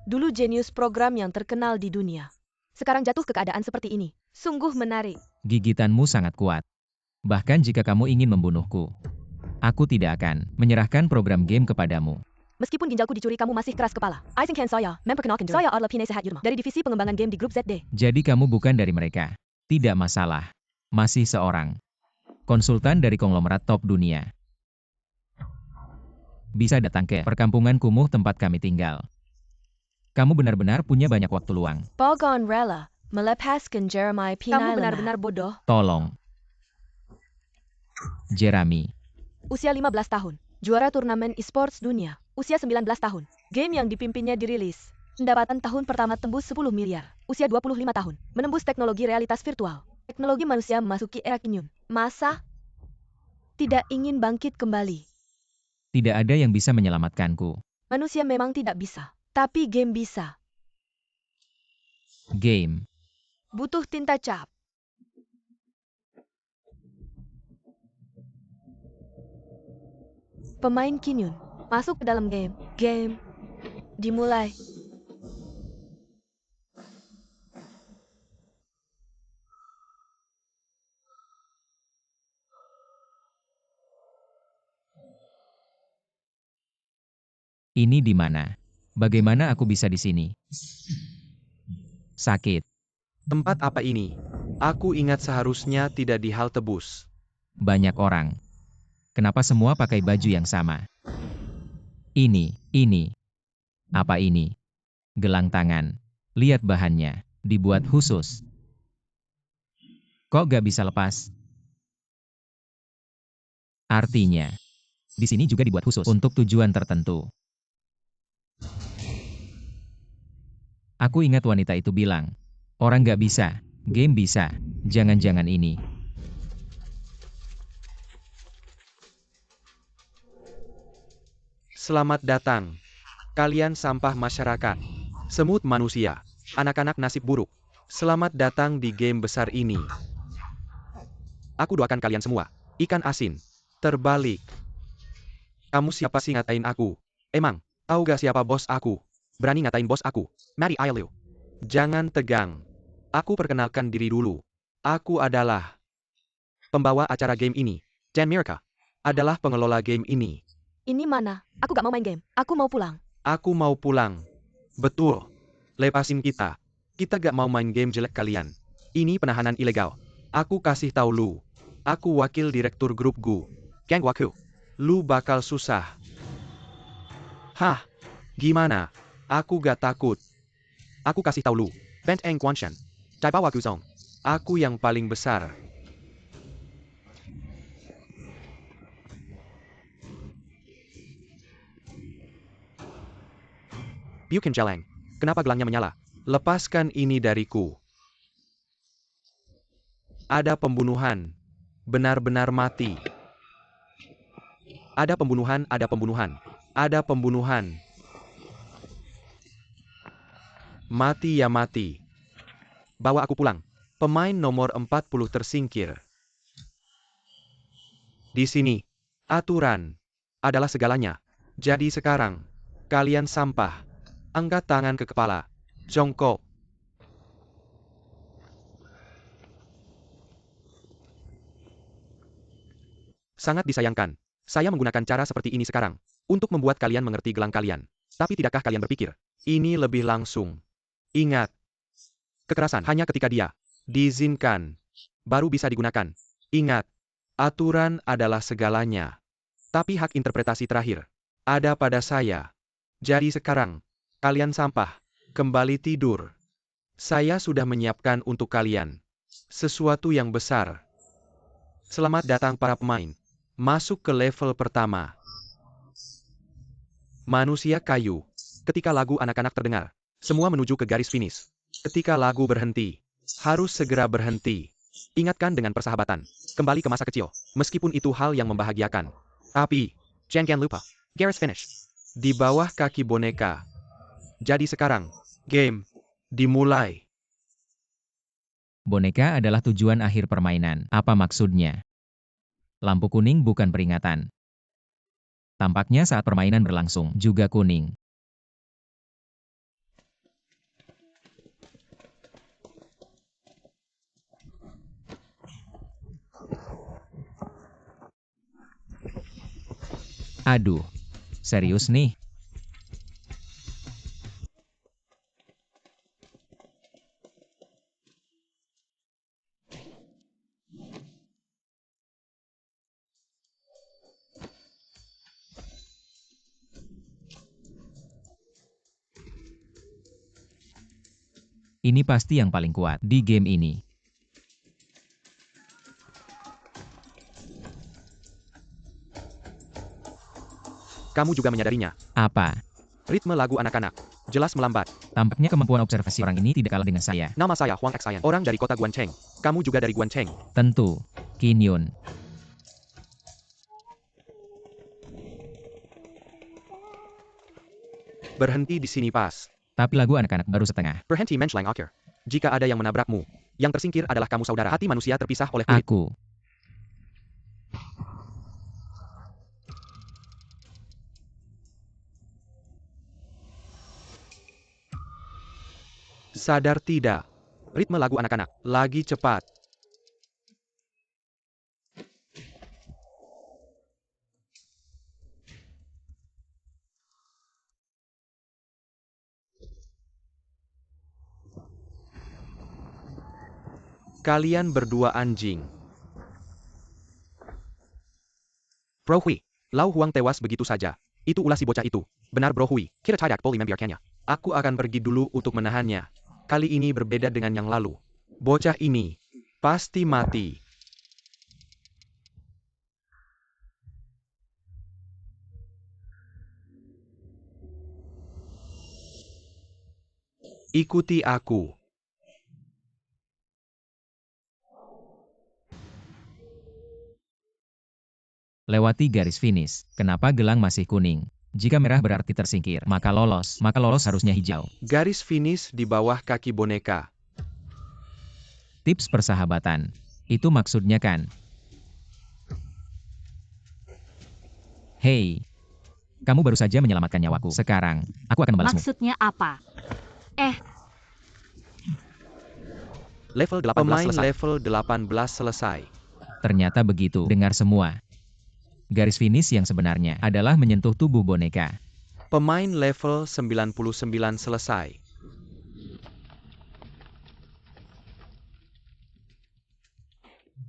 Dulu jenius program yang terkenal di dunia. Sekarang jatuh ke keadaan seperti ini. Sungguh menarik. Gigitanmu sangat kuat. Bahkan jika kamu ingin membunuhku, aku tidak akan menyerahkan program game kepadamu. Meskipun ginjalku dicuri, kamu masih keras kepala. Aizen saya, memperkenalkan diri. Saya adalah penasehat Yudhma dari divisi pengembangan game di grup ZD. Jadi kamu bukan dari mereka. Tidak masalah. Masih seorang konsultan dari konglomerat top dunia. Bisa datang ke perkampungan kumuh tempat kami tinggal. Kamu benar-benar punya banyak waktu luang. Bogon rela melepaskan Jeremiah Pinailama. Kamu benar-benar bodoh. Tolong. Jeremy. Usia 15 tahun. Juara turnamen e-sports dunia. Usia 19 tahun. Game yang dipimpinnya dirilis. Pendapatan tahun pertama tembus 10 miliar. Usia 25 tahun. Menembus teknologi realitas virtual. Teknologi manusia memasuki era kinium. Masa tidak ingin bangkit kembali. Tidak ada yang bisa menyelamatkanku. Manusia memang tidak bisa. Tapi game bisa. Game. Butuh tinta cap. Pemain Kinyun masuk ke dalam game. Game dimulai. Ini di mana? Bagaimana aku bisa di sini? Sakit. Tempat apa ini? Aku ingat seharusnya tidak di halte bus. Banyak orang. Kenapa semua pakai baju yang sama? Ini. Apa ini? Gelang tangan. Lihat bahannya. Dibuat khusus. Kok gak bisa lepas? Artinya, di sini juga dibuat khusus untuk tujuan tertentu. Aku ingat wanita itu bilang, orang gak bisa, game bisa, jangan-jangan ini. Selamat datang. Kalian sampah masyarakat. Semut manusia. Anak-anak nasib buruk. Selamat datang di game besar ini. Aku doakan kalian semua. Ikan asin. Terbalik. Kamu siapa sih ngatain aku? Emang, tahu gak siapa bos aku? Berani ngatain bos aku? Mari Ailu. Jangan tegang. Aku perkenalkan diri dulu. Aku adalah pembawa acara game ini. Jan Mirka adalah pengelola game ini. Ini mana? Aku gak mau main game. Aku mau pulang. Aku mau pulang. Betul. Lepasin kita. Kita gak mau main game jelek kalian. Ini penahanan ilegal. Aku kasih tahu lu. Aku wakil direktur grup Gu. Gang Waku. Lu bakal susah. Hah? Gimana? Aku gak takut. Aku kasih tahu lu. Bent Eng Kwanshan. Daiba Waku Zong. Aku yang paling besar. Bukan Jeleng. Kenapa gelangnya menyala? Lepaskan ini dariku. Ada pembunuhan. Benar-benar mati. Ada pembunuhan, ada pembunuhan. Ada pembunuhan. Mati ya mati. Bawa aku pulang. Pemain nomor 40 tersingkir. Di sini, aturan adalah segalanya. Jadi sekarang, kalian sampah. Angkat tangan ke kepala. Jongkok. Sangat disayangkan. Saya menggunakan cara seperti ini sekarang. Untuk membuat kalian mengerti gelang kalian. Tapi tidakkah kalian berpikir? Ini lebih langsung. Ingat. Kekerasan hanya ketika dia diizinkan. Baru bisa digunakan. Ingat. Aturan adalah segalanya. Tapi hak interpretasi terakhir ada pada saya. Jadi sekarang, kalian sampah. Kembali tidur. Saya sudah menyiapkan untuk kalian sesuatu yang besar. Selamat datang para pemain. Masuk ke level pertama. Manusia kayu. Ketika lagu anak-anak terdengar, semua menuju ke garis finish. Ketika lagu berhenti, harus segera berhenti. Ingatkan dengan persahabatan. Kembali ke masa kecil. Meskipun itu hal yang membahagiakan. Tapi, jangan lupa. Garis finish. Di bawah kaki boneka. Jadi sekarang, game dimulai. Boneka adalah tujuan akhir permainan. Apa maksudnya? Lampu kuning bukan peringatan. Tampaknya saat permainan berlangsung juga kuning. Aduh, serius nih? Ini pasti yang paling kuat di game ini. Kamu juga menyadarinya. Apa? Ritme lagu anak-anak jelas melambat. Tampaknya kemampuan observasi orang ini tidak kalah dengan saya. Nama saya Huang Xian, orang dari kota Guancheng. Kamu juga dari Guancheng. Tentu, Qin Yun. Berhenti di sini pas. Tapi lagu anak-anak baru setengah. Berhenti menschlang akhir. Jika ada yang menabrakmu, yang tersingkir adalah kamu saudara. Hati manusia terpisah oleh kulit. Aku. Sadar tidak? Ritme lagu anak-anak lagi cepat. Kalian berdua anjing. Bro Hui, Lau Huang tewas begitu saja. Itu ulah si bocah itu. Benar Bro Hui, kita tidak boleh membiarkannya. Aku akan pergi dulu untuk menahannya. Kali ini berbeda dengan yang lalu. Bocah ini pasti mati. Ikuti aku. Lewati garis finish. Kenapa gelang masih kuning? Jika merah berarti tersingkir, maka lolos harusnya hijau. Garis finish di bawah kaki boneka. Tips persahabatan. Itu maksudnya kan? Hei, kamu baru saja menyelamatkan nyawaku. Sekarang, aku akan membalasmu. Maksudnya apa? Level 18 Pemain selesai. level 18 selesai. Ternyata begitu. Dengar semua. Garis finish yang sebenarnya adalah menyentuh tubuh boneka. Pemain level 99 selesai.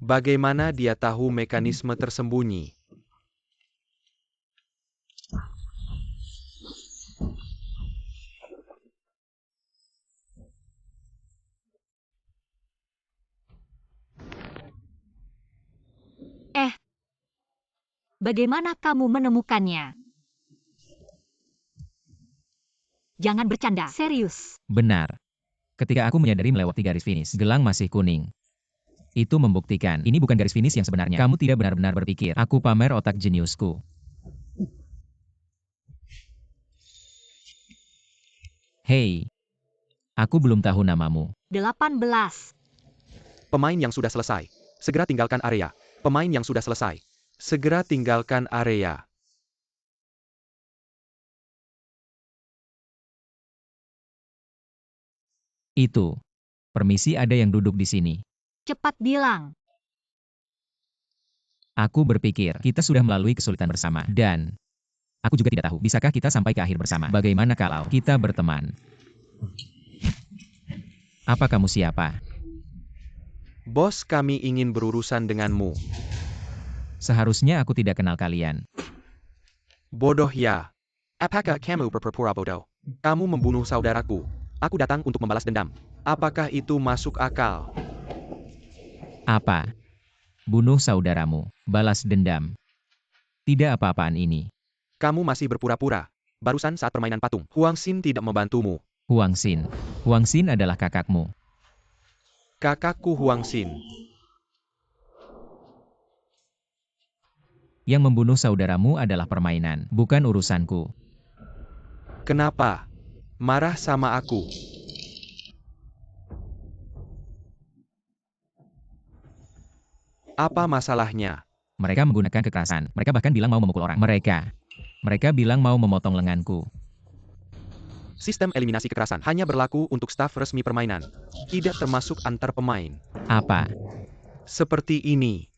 Bagaimana dia tahu mekanisme tersembunyi? Bagaimana kamu menemukannya? Jangan bercanda, serius. Benar. Ketika aku menyadari melewati garis finish, gelang masih kuning. Itu membuktikan, ini bukan garis finish yang sebenarnya. Kamu tidak benar-benar berpikir, aku pamer otak jeniusku. Hei, aku belum tahu namamu. 18. Pemain yang sudah selesai. Segera tinggalkan area. Pemain yang sudah selesai. Segera tinggalkan area. Itu. Permisi, ada yang duduk di sini. Cepat bilang. Aku berpikir, kita sudah melalui kesulitan bersama. Dan, aku juga tidak tahu, bisakah kita sampai ke akhir bersama? Bagaimana kalau kita berteman? Apa kamu siapa? Bos, kami ingin berurusan denganmu. Seharusnya aku tidak kenal kalian. Bodoh ya. Apakah kamu berpura-pura bodoh? Kamu membunuh saudaraku. Aku datang untuk membalas dendam. Apakah itu masuk akal? Apa? Bunuh saudaramu, balas dendam. Tidak apa-apaan ini. Kamu masih berpura-pura. Barusan saat permainan patung. Huang Xin tidak membantumu. Huang Xin. Huang Xin adalah kakakmu. Kakakku Huang Xin. Yang membunuh saudaramu adalah permainan, bukan urusanku. Kenapa? Marah sama aku. Apa masalahnya? Mereka menggunakan kekerasan. Mereka bahkan bilang mau memukul orang. Mereka bilang mau memotong lenganku. Sistem eliminasi kekerasan hanya berlaku untuk staf resmi permainan. Tidak termasuk antar pemain. Apa? Seperti ini.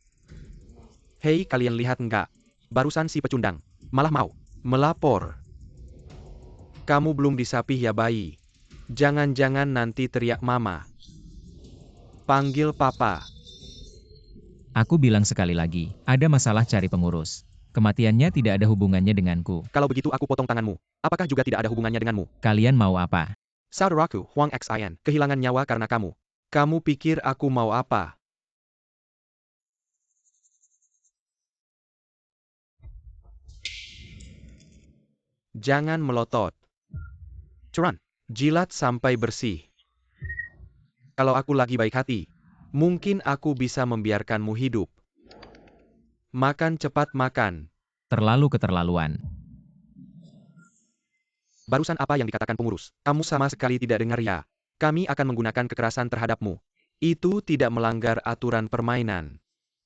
Hei, kalian lihat enggak? Barusan si pecundang. Malah mau melapor. Kamu belum disapih ya bayi. Jangan-jangan nanti teriak mama. Panggil papa. Aku bilang sekali lagi, ada masalah cari pengurus. Kematiannya tidak ada hubungannya denganku. Kalau begitu aku potong tanganmu. Apakah juga tidak ada hubungannya denganmu? Kalian mau apa? Saudaraku, Huang Xin, kehilangan nyawa karena kamu. Kamu pikir aku mau apa? Jangan melotot. Curan, jilat sampai bersih. Kalau aku lagi baik hati, mungkin aku bisa membiarkanmu hidup. Makan cepat makan. Terlalu keterlaluan. Barusan apa yang dikatakan pengurus? Kamu sama sekali tidak dengar ya? Kami akan menggunakan kekerasan terhadapmu. Itu tidak melanggar aturan permainan.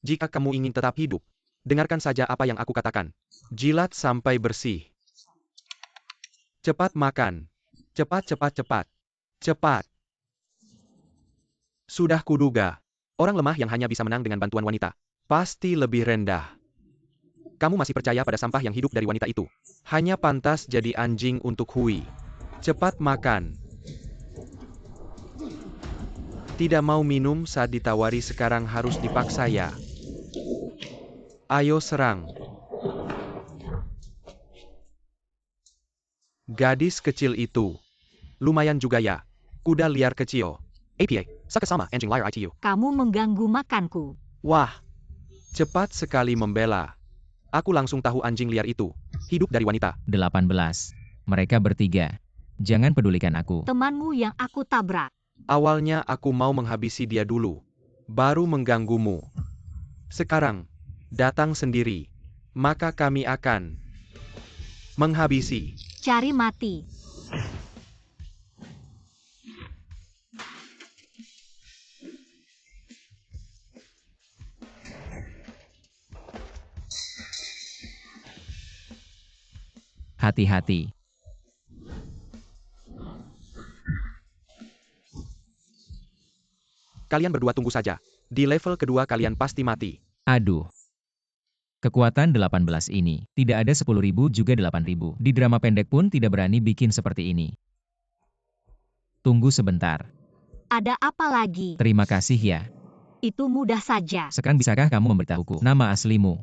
Jika kamu ingin tetap hidup, dengarkan saja apa yang aku katakan. Jilat sampai bersih. Cepat makan. Cepat, cepat, cepat. Cepat. Sudah kuduga. Orang lemah yang hanya bisa menang dengan bantuan wanita pasti lebih rendah. Kamu masih percaya pada sampah yang hidup dari wanita itu? Hanya pantas jadi anjing untuk Hui. Cepat makan. Tidak mau minum saat ditawari sekarang harus dipaksa ya. Ayo serang. Gadis kecil itu. Lumayan juga ya. Kuda liar kecil. APA, sama anjing liar ITU. Kamu mengganggu makanku. Wah. Cepat sekali membela. Aku langsung tahu anjing liar itu hidup dari wanita. 18. Mereka bertiga. Jangan pedulikan aku. Temanmu yang aku tabrak. Awalnya aku mau menghabisi dia dulu. Baru mengganggumu. Sekarang, datang sendiri. Maka kami akan menghabisi. Cari mati. Hati-hati. Kalian berdua tunggu saja. Di level kedua kalian pasti mati. Aduh. Kekuatan 18 ini, tidak ada 10.000 juga 8.000. Di drama pendek pun tidak berani bikin seperti ini. Tunggu sebentar. Ada apa lagi? Terima kasih ya. Itu mudah saja. Sekarang bisakah kamu memberitahuku nama aslimu?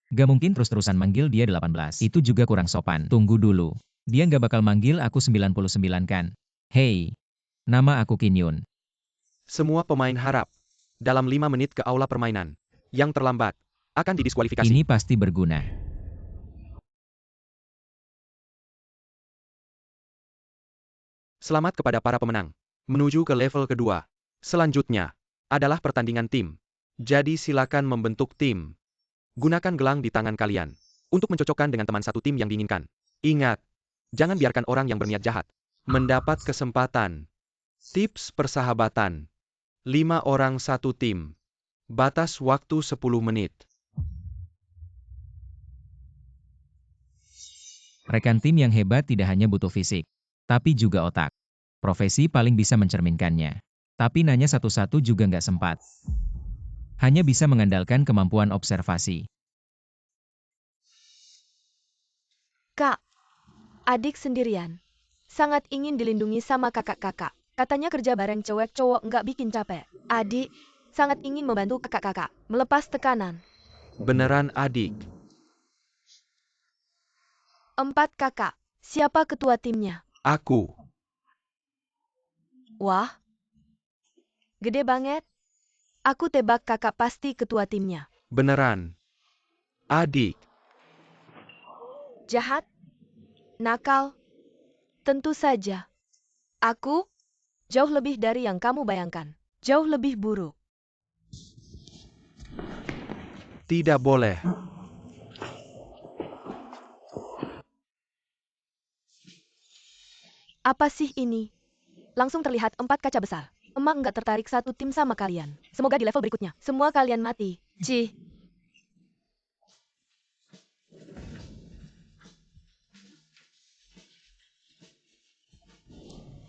Gak mungkin terus-terusan manggil dia 18. Itu juga kurang sopan. Tunggu dulu. Dia gak bakal manggil aku 99 kan? Hey, nama aku Kinyun. Semua pemain harap. Dalam 5 menit ke aula permainan. Yang terlambat akan didiskualifikasi. Ini pasti berguna. Selamat kepada para pemenang. Menuju ke level kedua. Selanjutnya adalah pertandingan tim. Jadi silakan membentuk tim. Gunakan gelang di tangan kalian untuk mencocokkan dengan teman satu tim yang diinginkan. Ingat, jangan biarkan orang yang berniat jahat mendapat kesempatan. Tips persahabatan. 5 orang satu tim. Batas waktu 10 menit. Rekan tim yang hebat tidak hanya butuh fisik, tapi juga otak. Profesi paling bisa mencerminkannya. Tapi nanya satu-satu juga nggak sempat. Hanya bisa mengandalkan kemampuan observasi. Kak, adik sendirian. Sangat ingin dilindungi sama kakak-kakak. Katanya kerja bareng cewek cowok nggak bikin capek. Adik, sangat ingin membantu kakak-kakak melepas tekanan. Beneran adik. 4 kakak, siapa ketua timnya? Aku. Wah, gede banget. Aku tebak kakak pasti ketua timnya. Beneran. Adik. Jahat? Nakal? Tentu saja. Aku? Jauh lebih dari yang kamu bayangkan. Jauh lebih buruk. Tidak boleh. Apa sih ini? Langsung terlihat 4 kaca besar. Emak nggak tertarik satu tim sama kalian. Semoga di level berikutnya, semua kalian mati. Cih.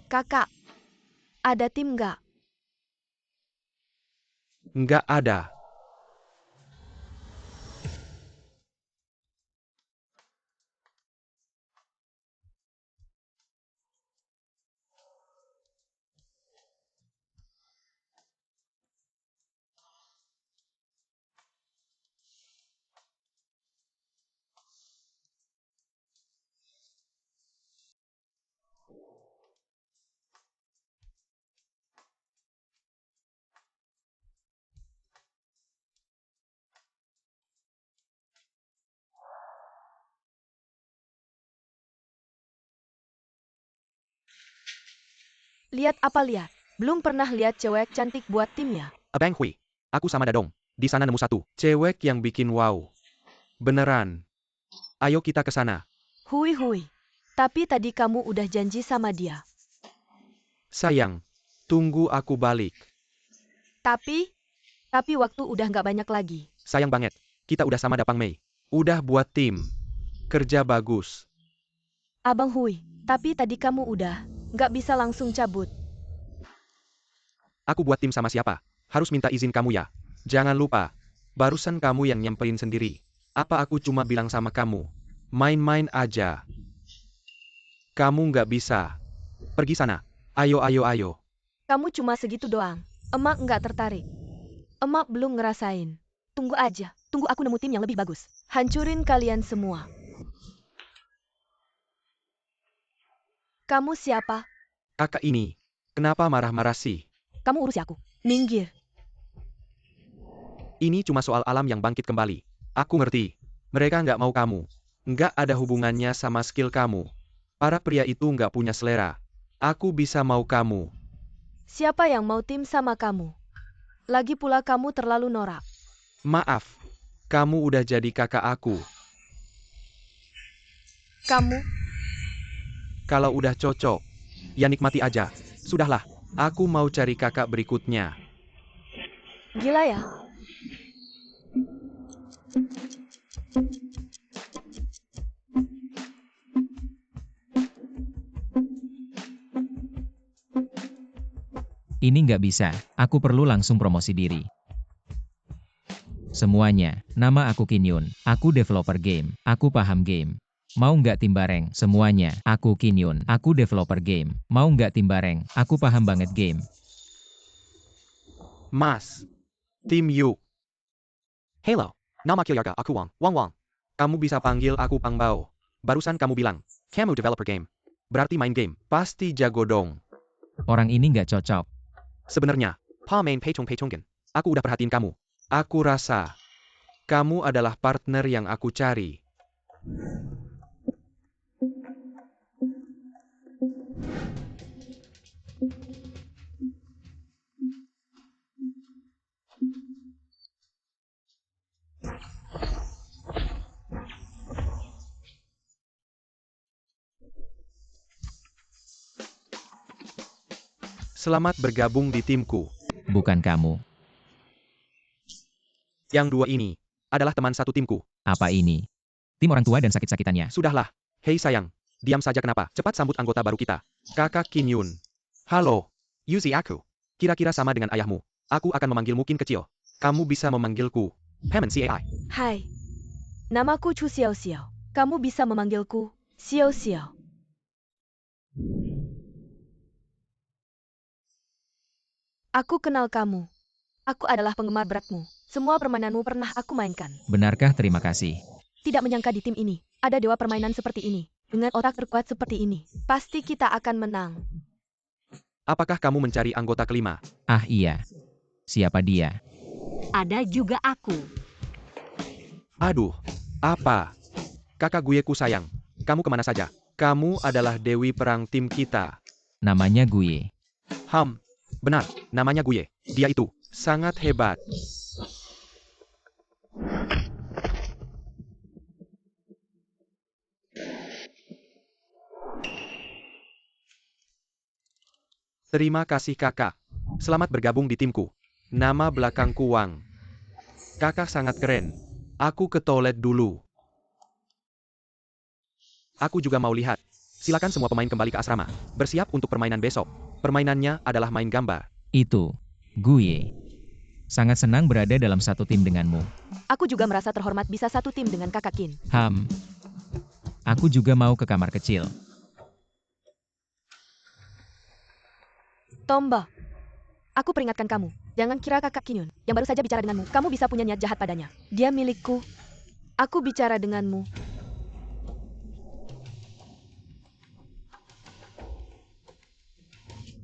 Kakak, ada tim nggak? Nggak ada. Lihat apa lihat? Belum pernah lihat cewek cantik buat timnya. Abang Hui. Aku sama Dadong. Di sana nemu satu. Cewek yang bikin wow. Beneran. Ayo kita ke sana. Hui hui. Tapi tadi kamu udah janji sama dia. Sayang. Tunggu aku balik. Tapi waktu udah nggak banyak lagi. Sayang banget. Kita udah sama Dapang Mei. Udah buat tim. Kerja bagus. Abang Hui, tapi tadi kamu udah nggak bisa langsung cabut. Aku buat tim sama siapa? Harus minta izin kamu ya. Jangan lupa. Barusan kamu yang nyamperin sendiri. Apa aku cuma bilang sama kamu? Main-main aja. Kamu nggak bisa. Pergi sana. Ayo ayo ayo. Kamu cuma segitu doang. Emak nggak tertarik. Emak belum ngerasain. Tunggu aja. Tunggu aku nemu tim yang lebih bagus. Hancurin kalian semua. Kamu siapa? Kakak ini. Kenapa marah-marah sih? Kamu urusi aku. Minggir. Ini cuma soal alam yang bangkit kembali. Aku ngerti. Mereka nggak mau kamu. Nggak ada hubungannya sama skill kamu. Para pria itu nggak punya selera. Aku bisa mau kamu. Siapa yang mau tim sama kamu? Lagi pula kamu terlalu norak. Maaf. Kamu udah jadi kakak aku. Kamu, Kalau udah cocok, ya nikmati aja. Sudahlah, aku mau cari kakak berikutnya. gila ya? Ini nggak bisa, aku perlu langsung promosi diri. Semuanya, nama aku Qin Yun, aku developer game, aku paham game. Mau nggak tim bareng? Semuanya, aku Qin Yun, aku developer game. Mau nggak tim bareng? Aku paham banget game. Mas. Tim Yuk. Hello, nama Kilyarga aku Wang. Wang. Kamu bisa panggil aku Pang Bao. Barusan kamu bilang, kamu developer game. Berarti main game, pasti jago dong. Orang ini nggak cocok. Sebenarnya, Pa main pecong-pecongin. Aku udah perhatiin kamu. Aku rasa, kamu adalah partner yang aku cari. Selamat bergabung di timku. Bukan kamu. Yang dua ini adalah teman satu timku. Apa ini? Tim orang tua dan sakit-sakitannya. Sudahlah. Hei sayang, diam saja kenapa? Cepat sambut anggota baru kita. Kakak Qin Yun. Halo, Yuzi aku. Kira-kira sama dengan ayahmu. Aku akan memanggilmu Qin kecil. Kamu bisa memanggilku Hemen CAI. Hai. Namaku Chu Xiao Xiao. Kamu bisa memanggilku Xiao Xiao. Aku kenal kamu. Aku adalah penggemar beratmu. Semua permainanmu pernah aku mainkan. Benarkah? Terima kasih. Tidak menyangka di tim ini, ada dewa permainan seperti ini. Dengan otak terkuat seperti ini, pasti kita akan menang. Apakah kamu mencari anggota kelima? Ah iya. Siapa dia? Ada juga aku. Aduh, apa? Kakak gueku sayang, kamu kemana saja? Kamu adalah dewi perang tim kita. Namanya Guye. Benar, namanya Guye. Dia itu sangat hebat. Terima kasih kakak. Selamat bergabung di timku. Nama belakangku Wang. Kakak sangat keren. Aku ke toilet dulu. Aku juga mau lihat. Silakan semua pemain kembali ke asrama. Bersiap untuk permainan besok. Permainannya adalah main gambar. Itu. Guye. Sangat senang berada dalam satu tim denganmu. Aku juga merasa terhormat bisa satu tim dengan kakak Qin. Aku juga mau ke kamar kecil. Tomba, aku peringatkan kamu. Jangan kira kakak Kinyun yang baru saja bicara denganmu. Kamu bisa punya niat jahat padanya. Dia milikku. Aku bicara denganmu.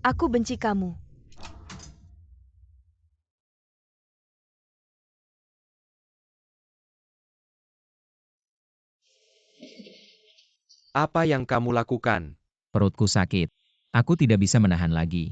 Aku benci kamu. Apa yang kamu lakukan? Perutku sakit. Aku tidak bisa menahan lagi.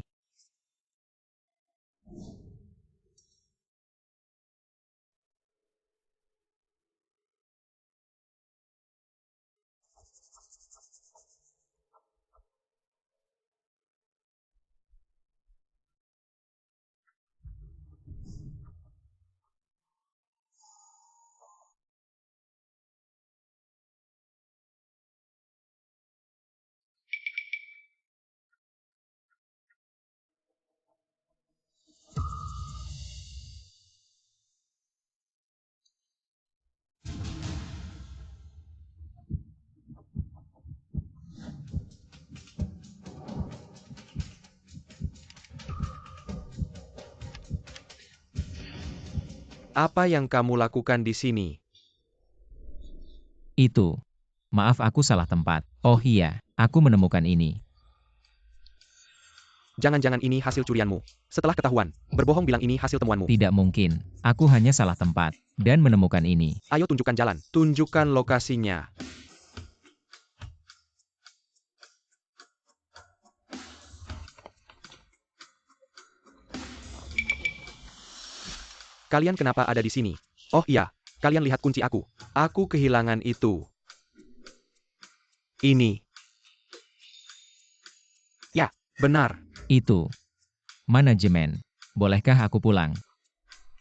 Apa yang kamu lakukan di sini? Itu. Maaf aku salah tempat. Oh iya, aku menemukan ini. Jangan-jangan ini hasil curianmu. Setelah ketahuan, berbohong bilang ini hasil temuanmu. Tidak mungkin. Aku hanya salah tempat. Dan menemukan ini. Ayo tunjukkan jalan. Tunjukkan lokasinya. Kalian kenapa ada di sini? Oh iya, kalian lihat kunci aku. Aku kehilangan itu. Ini. Ya, benar. Itu. Manajemen. Bolehkah aku pulang?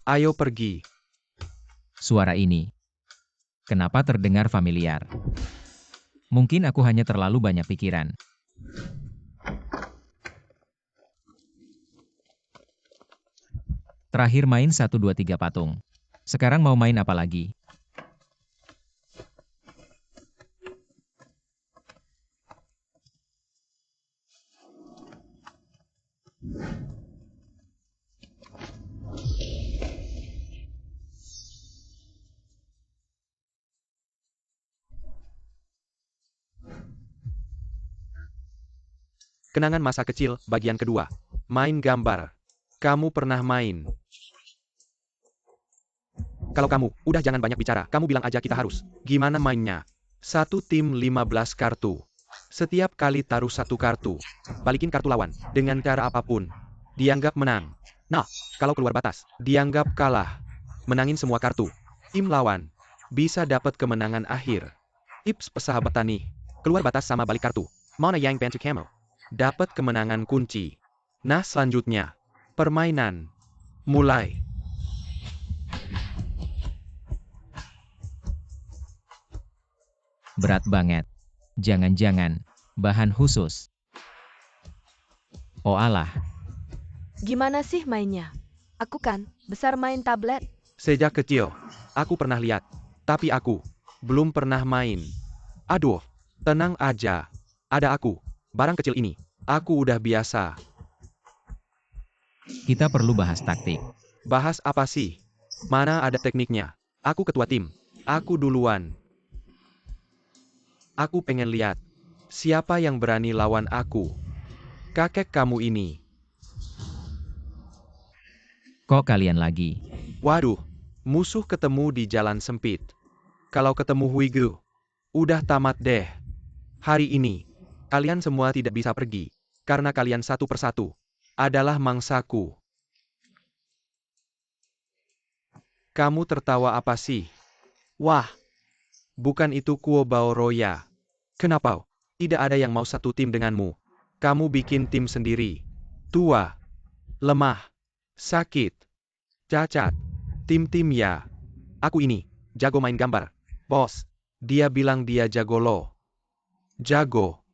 Ayo pergi. Suara ini. Kenapa terdengar familiar? Mungkin aku hanya terlalu banyak pikiran. Terakhir main 1, 2, 3 patung. Sekarang mau main apa lagi? Kenangan masa kecil, bagian kedua. Main gambar. Kamu pernah main. Kalau kamu, udah jangan banyak bicara, kamu bilang aja kita harus. Gimana mainnya? Satu tim 15 kartu. Setiap kali taruh satu kartu. Balikin kartu lawan. Dengan cara apapun. Dianggap menang. Nah, kalau keluar batas, Dianggap kalah. menangin semua kartu. Tim lawan. Bisa dapat kemenangan akhir. Tips persahabatan nih. Keluar batas sama balik kartu. Mana yang bantu kamu? Dapat kemenangan kunci. Nah selanjutnya. Permainan. Mulai. Berat banget. Jangan-jangan. Bahan khusus. Oh alah. Gimana sih mainnya? Aku kan besar main tablet. Sejak kecil. Aku pernah lihat. Tapi aku. Belum pernah main. Aduh, Tenang aja. ada aku. Barang kecil ini. Aku udah biasa. Kita perlu bahas taktik. Bahas apa sih? Mana ada tekniknya? Aku ketua tim. Aku duluan. Aku pengen lihat. Siapa yang berani lawan aku? Kakek kamu ini. Kok kalian lagi? Waduh. Musuh ketemu di jalan sempit. Kalau ketemu Huigu. Udah tamat deh. Hari ini. Kalian semua tidak bisa pergi. Karena kalian satu persatu. Adalah mangsaku. Kamu tertawa apa sih? Wah. Bukan itu Kuo Bao Roya. Kenapa? Tidak ada yang mau satu tim denganmu. Kamu bikin tim sendiri. Tua. Lemah. Sakit. Cacat. Tim-tim ya. Aku ini. Jago main gambar. Bos. Dia bilang dia jago loh. Jago.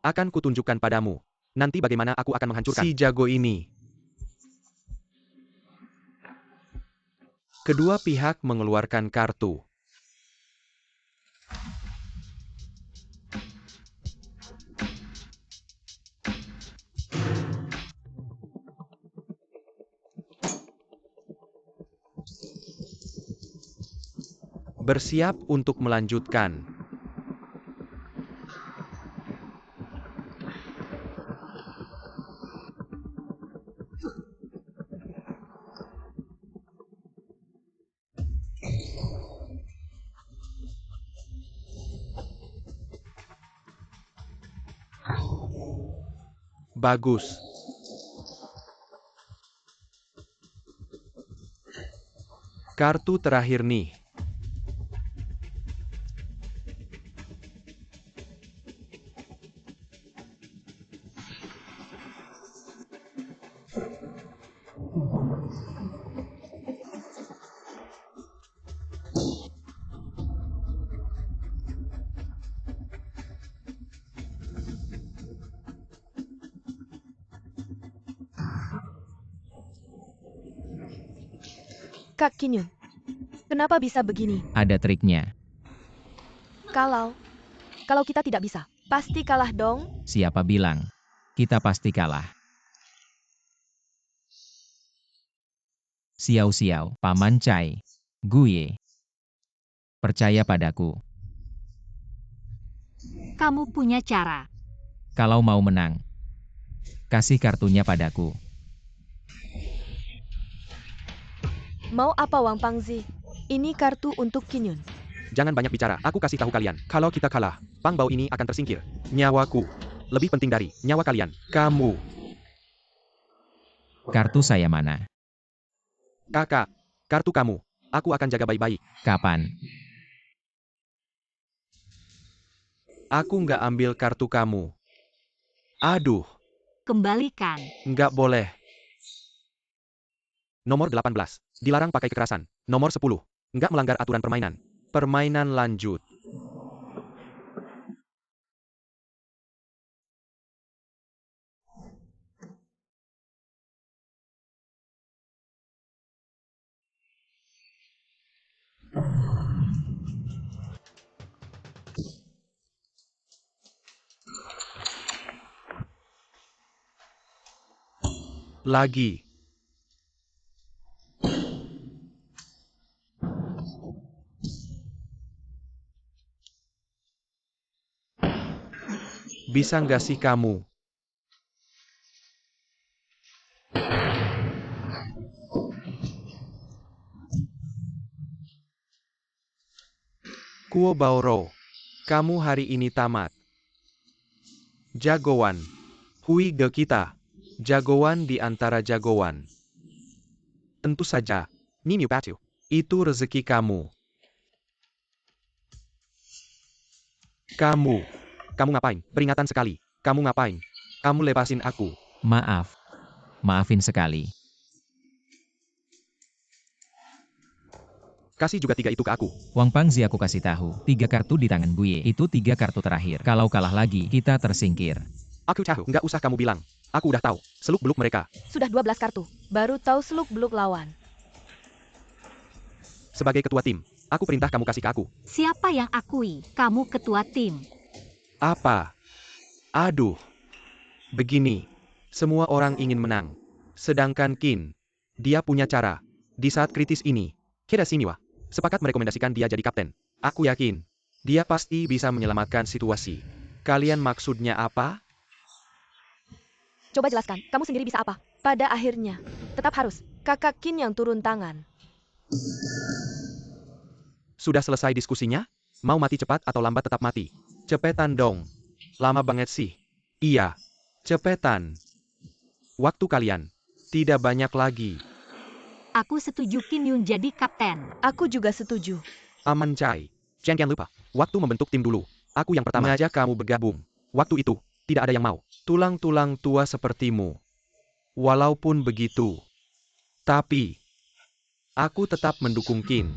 Akan kutunjukkan padamu. Nanti bagaimana aku akan menghancurkan. Si jago ini. Kedua pihak mengeluarkan kartu. Bersiap untuk melanjutkan. Bagus. Kartu terakhir nih. Kak Kinyun, kenapa bisa begini? Ada triknya. Kalau kita tidak bisa, pasti kalah dong. Siapa bilang? Kita pasti kalah. Xiao-xiao, Paman Cai. Guye. Percaya padaku. Kamu punya cara. Kalau mau menang, kasih kartunya padaku. Mau apa Wang Pangzi? Ini kartu untuk Kinyun. Jangan banyak bicara, aku kasih tahu kalian. Kalau kita kalah, Pang Bao ini akan tersingkir. Nyawaku lebih penting dari nyawa kalian. Kamu. Kartu saya mana? Kakak, kartu kamu. Aku akan jaga baik-baik. Kapan? Aku nggak ambil kartu kamu. Aduh, Kembalikan. nggak boleh. Nomor 18. Dilarang pakai kekerasan. Nomor 10. Nggak melanggar aturan permainan. Permainan lanjut. Lagi. Bisa nggak sih kamu? Kuo Baoro, kamu hari ini tamat. Jagoan. Hui Ge kita. Jagoan di antara jagoan. Tentu saja. Nini Batu. Itu rezeki kamu. Kamu ngapain? Peringatan sekali. Kamu ngapain? Kamu lepasin aku. Maaf. Maafin sekali. Kasih juga 3 itu ke aku. Wang Pangzi aku kasih tahu. 3 kartu di tangan Guye. Itu 3 kartu terakhir. Kalau kalah lagi, kita tersingkir. Aku tahu. Nggak usah kamu bilang. Aku udah tahu. Seluk-beluk mereka. Sudah 12 kartu, baru tahu seluk-beluk lawan. Sebagai ketua tim, aku perintah kamu kasih ke aku. Siapa yang akui kamu ketua tim? Apa? Aduh. Begini. Semua orang ingin menang. Sedangkan Qin, dia punya cara. Di saat kritis ini, Keda Siniwa sepakat merekomendasikan dia jadi kapten. Aku yakin, dia pasti bisa menyelamatkan situasi. Kalian maksudnya apa? Coba jelaskan, kamu sendiri bisa apa? Pada akhirnya, tetap harus kakak Qin yang turun tangan. Sudah selesai diskusinya? Mau mati cepat atau lambat tetap mati? Cepetan dong. Lama banget sih. Iya. Cepetan. Waktu kalian tidak banyak lagi. Aku setuju Kim Yun jadi kapten. Aku juga setuju. Aman Cai. Jangan lupa, waktu membentuk tim dulu. Aku yang pertama aja kamu bergabung. Waktu itu, tidak ada yang mau. Tulang-tulang tua sepertimu. Walaupun begitu. Tapi, aku tetap mendukung Qin.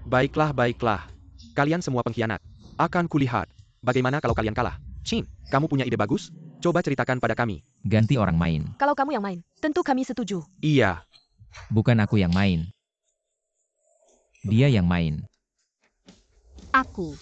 Baiklah, baiklah. Kalian semua pengkhianat. Akan kulihat. Bagaimana kalau kalian kalah? Qin, kamu punya ide bagus? Coba ceritakan pada kami. Ganti orang main. Kalau kamu yang main, tentu kami setuju. Iya. Bukan aku yang main. Dia yang main. Aku.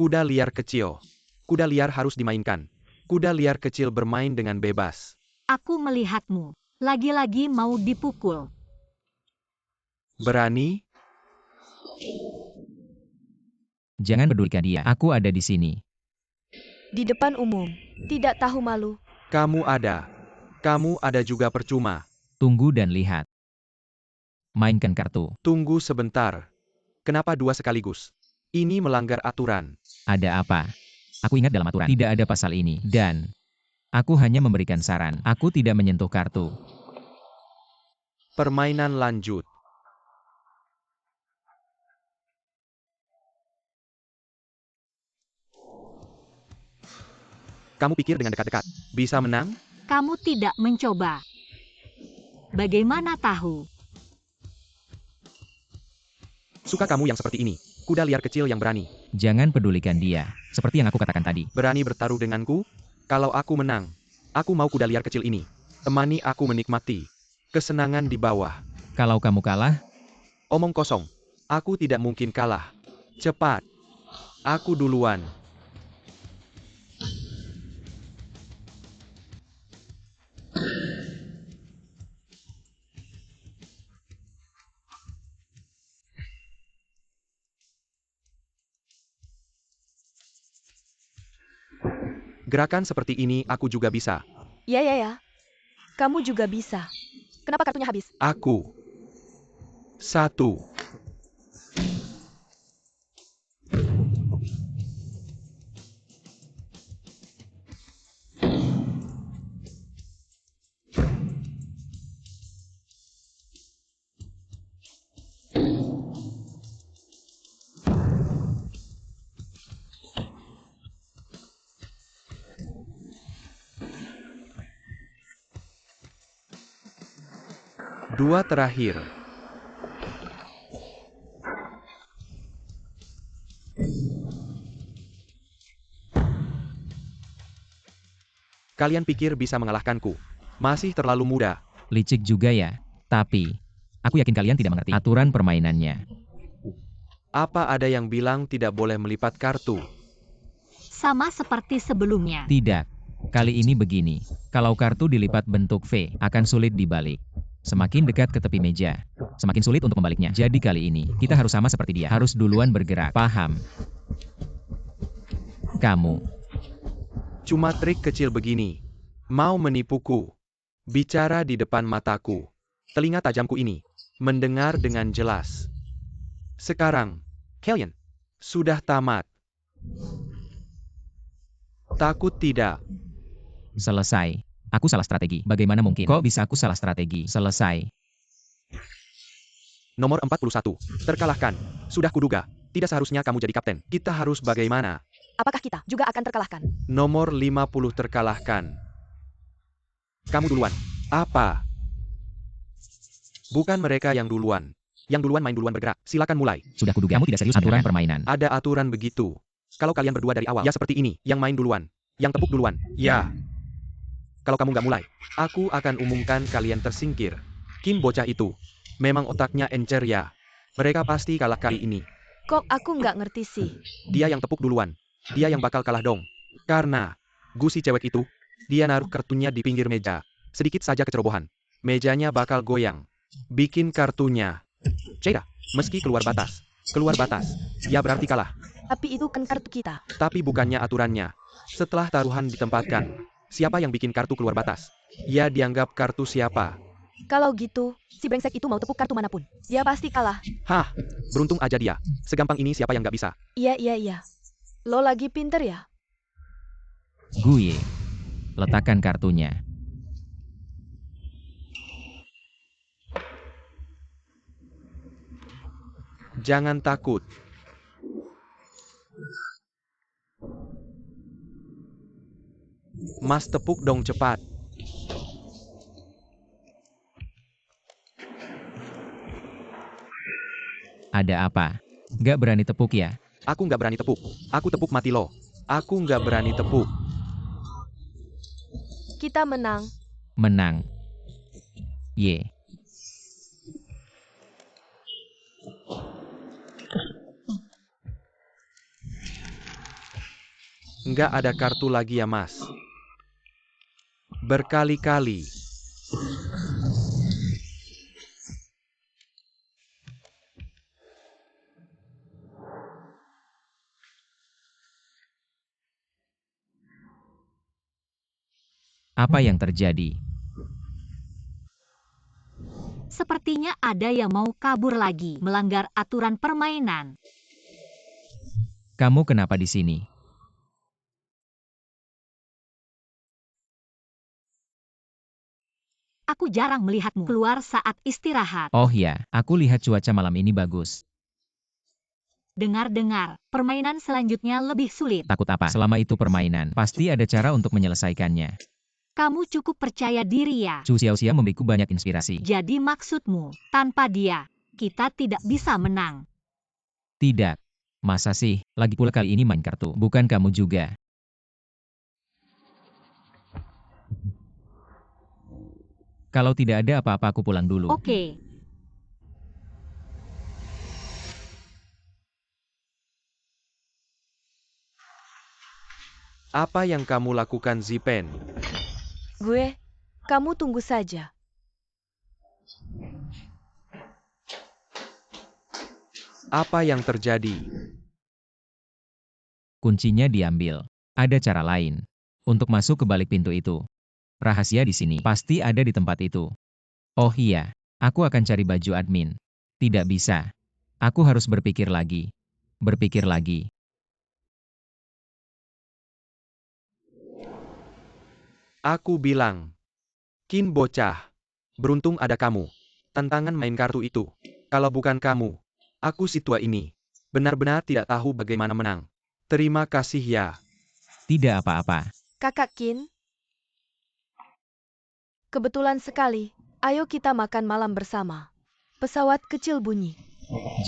Kuda liar kecil. Kuda liar harus dimainkan. Kuda liar kecil bermain dengan bebas. Aku melihatmu. Lagi-lagi mau dipukul. Berani? Jangan pedulikan dia. Aku ada di sini. Di depan umum. Tidak tahu malu. Kamu ada. Kamu ada juga percuma. Tunggu dan lihat. Mainkan kartu. Tunggu sebentar. Kenapa dua sekaligus? Ini melanggar aturan. Ada apa? Aku ingat dalam aturan tidak ada pasal ini. Dan aku hanya memberikan saran. Aku tidak menyentuh kartu. Permainan lanjut. Kamu pikir dengan dekat-dekat bisa menang? Kamu tidak mencoba. Bagaimana tahu? Suka kamu yang seperti ini. Kuda liar kecil yang berani. Jangan pedulikan dia. Seperti yang aku katakan tadi. Berani bertaruh denganku? Kalau aku menang, aku mau kuda liar kecil ini. Temani aku menikmati kesenangan di bawah. Kalau kamu kalah, Omong kosong. Aku tidak mungkin kalah. Cepat. Aku duluan. Gerakan seperti ini aku juga bisa. Ya, ya, ya. Kamu juga bisa. Kenapa kartunya habis? Aku. 1. Dua terakhir. Kalian pikir bisa mengalahkanku? Masih terlalu muda. licik juga ya. Tapi, aku yakin kalian tidak mengerti aturan permainannya. Apa ada yang bilang tidak boleh melipat kartu? Sama seperti sebelumnya. Tidak. Kali ini begini. Kalau kartu dilipat bentuk V, akan sulit dibalik. Semakin dekat ke tepi meja, semakin sulit untuk membaliknya. Jadi kali ini, kita harus sama seperti dia. Harus duluan bergerak. Paham? Kamu. Cuma trik kecil begini. Mau menipuku. Bicara di depan mataku. Telinga tajamku ini. Mendengar dengan jelas. Sekarang, kalian sudah tamat. Takut tidak? Selesai. Aku salah strategi. Bagaimana mungkin? Kok bisa aku salah strategi? Selesai. Nomor 41. Terkalahkan. Sudah kuduga. Tidak seharusnya kamu jadi kapten. Kita harus bagaimana? Apakah kita juga akan terkalahkan? Nomor 50 terkalahkan. Kamu duluan. Apa? Bukan mereka yang duluan. Yang duluan main duluan bergerak. Silakan mulai. Sudah kuduga kamu tidak serius aturan permainan. Ada aturan begitu. Kalau kalian berdua dari awal, ya seperti ini. Yang main duluan. Yang tepuk duluan. Ya. Kalau kamu nggak mulai, aku akan umumkan kalian tersingkir. Kim bocah itu. Memang otaknya encer ya. Mereka pasti kalah kali ini. Kok aku nggak ngerti sih? Dia yang tepuk duluan. Dia yang bakal kalah dong. Karena, gusi cewek itu, dia naruh kartunya di pinggir meja. Sedikit saja kecerobohan. Mejanya bakal goyang. Bikin kartunya. Cera, meski keluar batas. Keluar batas. Ya berarti kalah. Tapi itu kan kartu kita. Tapi bukannya aturannya. Setelah taruhan ditempatkan, siapa yang bikin kartu keluar batas? Ya dianggap kartu siapa. Kalau gitu, si brengsek itu mau tepuk kartu manapun. Dia pasti kalah. Hah, beruntung aja dia. Segampang ini siapa yang nggak bisa? Iya, iya, iya. Lo lagi pinter ya? Gue. Letakkan kartunya. Jangan takut. Mas tepuk dong cepat. Ada apa? Gak berani tepuk ya? Aku nggak berani tepuk. Aku tepuk mati lo. Aku nggak berani tepuk. Kita menang. Menang. Ye. Nggak ada kartu lagi ya, Mas. Berkali-kali. Apa yang terjadi? Sepertinya ada yang mau kabur lagi, melanggar aturan permainan. Kamu kenapa di sini? Aku jarang melihatmu keluar saat istirahat. Oh ya, aku lihat cuaca malam ini bagus. Dengar-dengar, permainan selanjutnya lebih sulit. Takut apa? Selama itu permainan, pasti ada cara untuk menyelesaikannya. Kamu cukup percaya diri ya. Cu Xiaoxia memberiku banyak inspirasi. Jadi maksudmu, tanpa dia, kita tidak bisa menang. Tidak. Masa sih? Lagi pula kali ini main kartu, bukan kamu juga. Kalau tidak ada apa-apa aku pulang dulu. Oke. Apa yang kamu lakukan, Zipen? Kamu tunggu saja. Apa yang terjadi? Kuncinya diambil. Ada cara lain. Untuk masuk ke balik pintu itu. Rahasia di sini. Pasti ada di tempat itu. Oh iya, aku akan cari baju admin. Tidak bisa. Aku harus berpikir lagi. Berpikir lagi. Aku bilang. Kin bocah. Beruntung ada kamu. Tantangan main kartu itu. Kalau bukan kamu, aku si tua ini. Benar-benar tidak tahu bagaimana menang. Terima kasih ya. Tidak apa-apa. Kakak Kin. Kebetulan sekali. Ayo kita makan malam bersama. Pesawat kecil bunyi.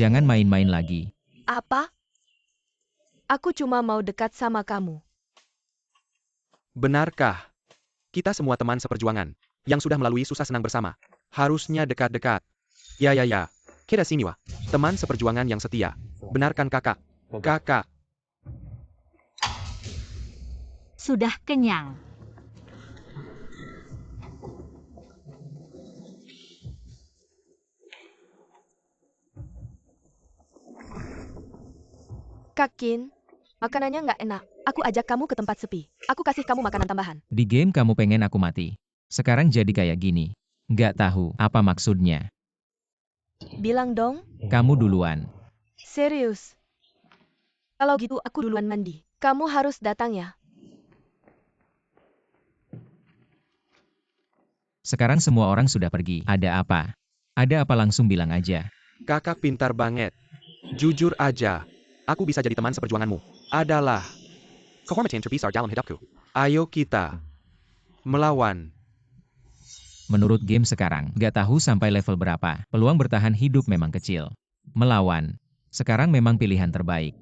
Jangan main-main lagi. Apa? Aku cuma mau dekat sama kamu. Benarkah? Kita semua teman seperjuangan. Yang sudah melalui susah senang bersama. Harusnya dekat-dekat. Ya. Kita sini wah. Teman seperjuangan yang setia. Benarkan kakak? Kakak. Sudah kenyang. Kak Kin, makanannya nggak enak. Aku ajak kamu ke tempat sepi. Aku kasih kamu makanan tambahan. Di game kamu pengen aku mati. Sekarang jadi kayak gini. Nggak tahu apa maksudnya. Bilang dong. Kamu duluan. Serius. Kalau gitu aku duluan mandi. Kamu harus datang ya. Sekarang semua orang sudah pergi. Ada apa? Ada apa langsung bilang aja. Kakak pintar banget. Jujur aja. Aku bisa jadi teman seperjuanganmu. Adalah. Kehormatan terbesar dalam hidupku. Ayo kita. Melawan. Menurut game sekarang, nggak tahu sampai level berapa. Peluang bertahan hidup memang kecil. Melawan. Sekarang memang pilihan terbaik.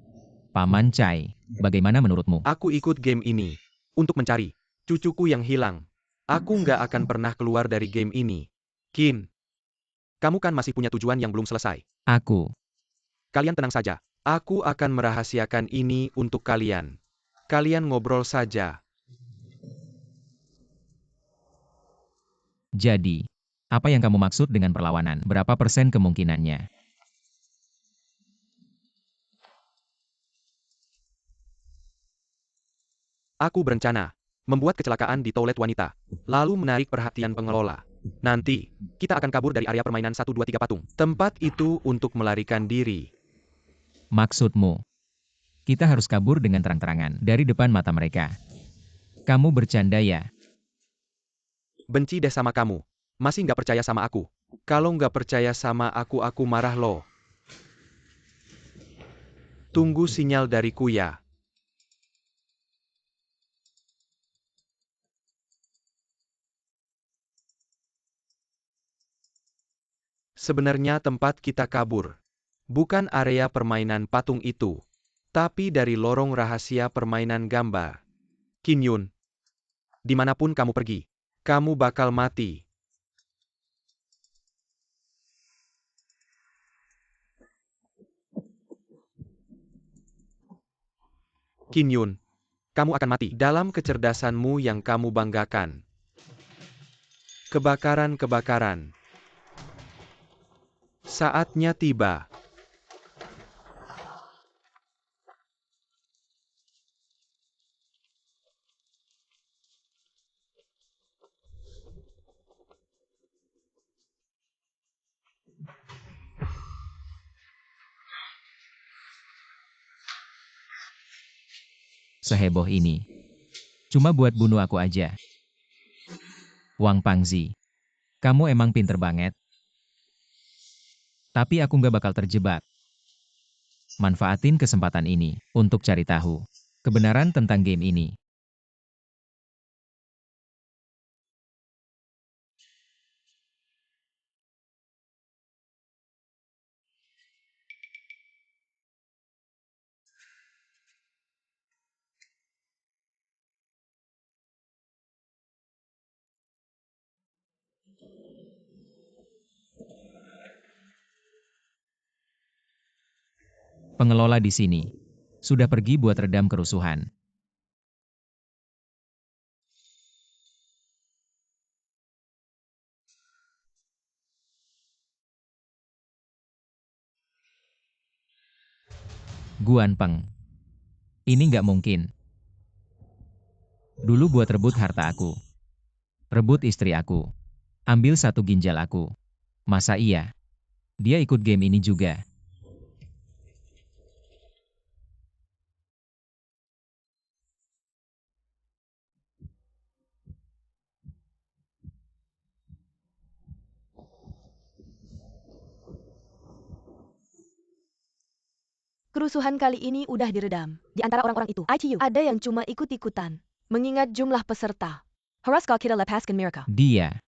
Paman Chai, bagaimana menurutmu? Aku ikut game ini. Untuk mencari. Cucuku yang hilang. Aku nggak akan pernah keluar dari game ini. Kin. Kamu kan masih punya tujuan yang belum selesai. Aku. Kalian tenang saja. Aku akan merahasiakan ini untuk kalian. Kalian ngobrol saja. Jadi, apa yang kamu maksud dengan perlawanan? Berapa persen kemungkinannya? Aku berencana membuat kecelakaan di toilet wanita, lalu menarik perhatian pengelola. Nanti, kita akan kabur dari area permainan 1, 2, 3 patung. Tempat itu untuk melarikan diri. Maksudmu? Kita harus kabur dengan terang-terangan dari depan mata mereka. Kamu bercanda ya? Benci deh sama kamu. Masih nggak percaya sama aku. Kalau nggak percaya sama aku marah loh. Tunggu sinyal dariku ya. Sebenarnya tempat kita kabur. Bukan area permainan patung itu. Tapi dari lorong rahasia permainan gambar. Qin Yun. Dimanapun kamu pergi. Kamu bakal mati. Qin Yun, kamu akan mati. Dalam kecerdasanmu yang kamu banggakan. Kebakaran-kebakaran. Saatnya tiba. Seheboh ini. Cuma buat bunuh aku aja. Wang Pangzi. Kamu emang pinter banget. Tapi aku nggak bakal terjebak. Manfaatin kesempatan ini untuk cari tahu kebenaran tentang game ini. Pengelola di sini sudah pergi buat redam kerusuhan. Guan Peng. Ini nggak mungkin. Dulu buat rebut harta aku. Rebut istri aku. Ambil satu ginjal aku. Masa iya? Dia ikut game ini juga. Kerusuhan kali ini udah diredam. Di antara orang-orang itu, ITU, ada yang cuma ikut-ikutan. Mengingat jumlah peserta. Haraskah kita lepaskan mereka? Dia.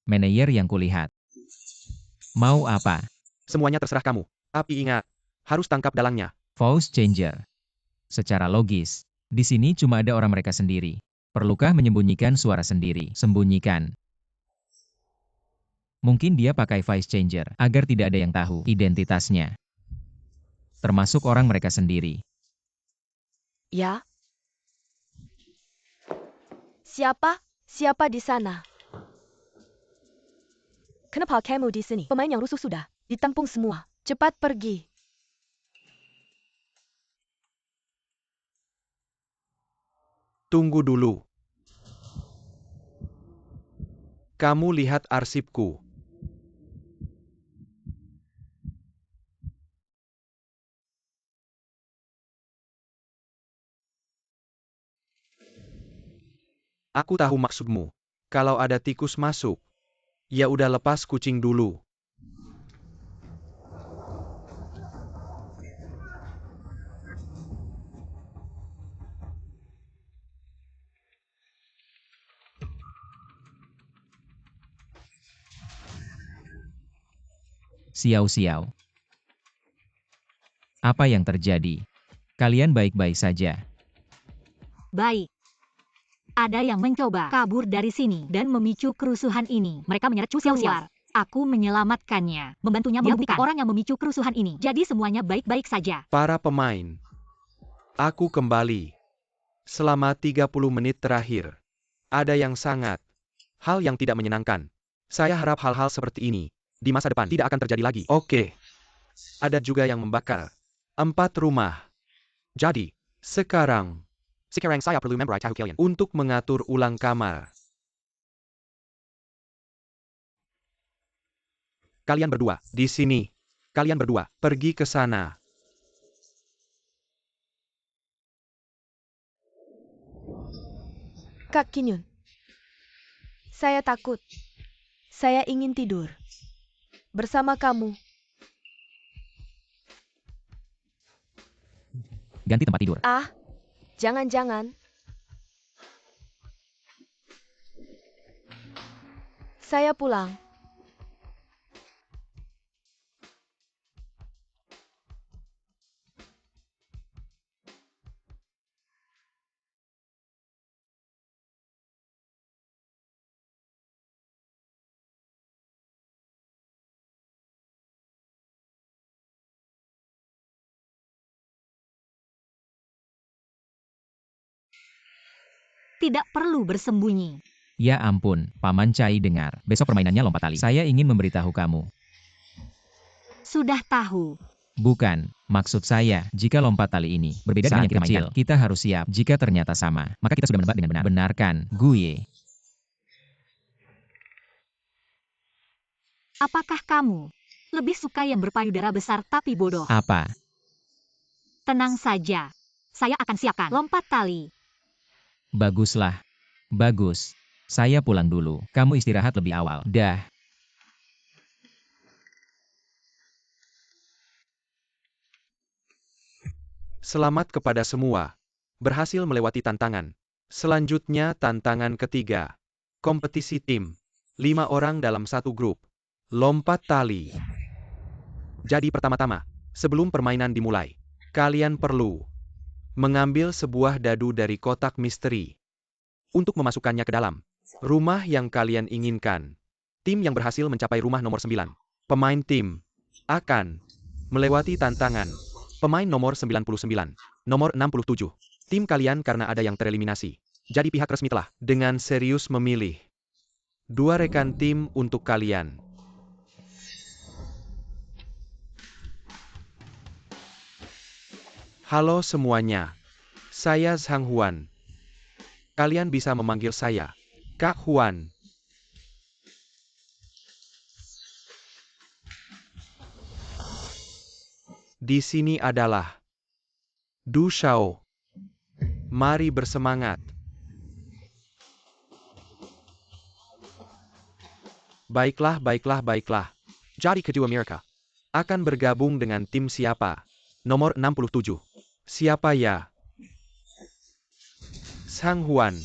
Manajer yang kulihat. Mau apa? Semuanya terserah kamu. Tapi ingat, harus tangkap dalangnya. Voice changer. Secara logis, di sini cuma ada orang mereka sendiri. Perlukah menyembunyikan suara sendiri? Sembunyikan. Mungkin dia pakai voice changer agar tidak ada yang tahu identitasnya. Termasuk orang mereka sendiri. Ya. Siapa? Siapa di sana? Kenapa kamu di sini? Pemain yang rusuh sudah ditampung semua. Cepat pergi. Tunggu dulu. Kamu lihat arsipku. Aku tahu maksudmu. Kalau ada tikus masuk, ya udah lepas kucing dulu. Xiao-xiao. Apa yang terjadi? Kalian baik-baik saja. Baik. Ada yang mencoba kabur dari sini dan memicu kerusuhan ini. Mereka menyeret Chu keluar. Aku menyelamatkannya, membantunya membuktikan orang yang memicu kerusuhan ini. Jadi semuanya baik-baik saja. Para pemain. Aku kembali. Selama 30 menit terakhir. Ada yang sangat. Hal yang tidak menyenangkan. Saya harap hal-hal seperti ini di masa depan tidak akan terjadi lagi. Oke. Ada juga yang membakar 4 rumah. Jadi, sekarang saya perlu member tahu kalian untuk mengatur ulang kamar. Kalian berdua, di sini. Kalian berdua, pergi ke sana. Kak Qin Yun. Saya takut. Saya ingin tidur. Bersama kamu. Ganti tempat tidur. Ah, jangan-jangan. Saya pulang. Tidak perlu bersembunyi. Ya ampun, Paman Cai dengar. Besok permainannya lompat tali. Saya ingin memberitahu kamu. Sudah tahu. Bukan, maksud saya, jika lompat tali ini berbeda dengan yang kita mainkan, kita harus siap. Jika ternyata sama, maka kita sudah menebak dengan benar. Benarkan, Guye. Apakah kamu lebih suka yang berpayudara besar tapi bodoh? Apa? Tenang saja. Saya akan siapkan lompat tali. Baguslah. Bagus. Saya pulang dulu. Kamu istirahat lebih awal. Dah. Selamat kepada semua. Berhasil melewati tantangan. Selanjutnya tantangan ketiga. Kompetisi tim. 5 orang dalam satu grup. Lompat tali. Jadi pertama-tama, sebelum permainan dimulai, kalian perlu mengambil sebuah dadu dari kotak misteri. Untuk memasukkannya ke dalam rumah yang kalian inginkan. Tim yang berhasil mencapai rumah nomor 9. Pemain tim akan melewati tantangan. Pemain nomor 99, nomor 67. Tim kalian karena ada yang tereliminasi. Jadi pihak resmi telah dengan serius memilih 2 rekan tim untuk kalian. Halo semuanya. Saya Zhang Huan. Kalian bisa memanggil saya Kak Huan. Di sini adalah Du Shao. Mari bersemangat. Baiklah. Jadi kedua mereka akan bergabung dengan tim siapa? Nomor 67. Siapa ya? Zhang Huan.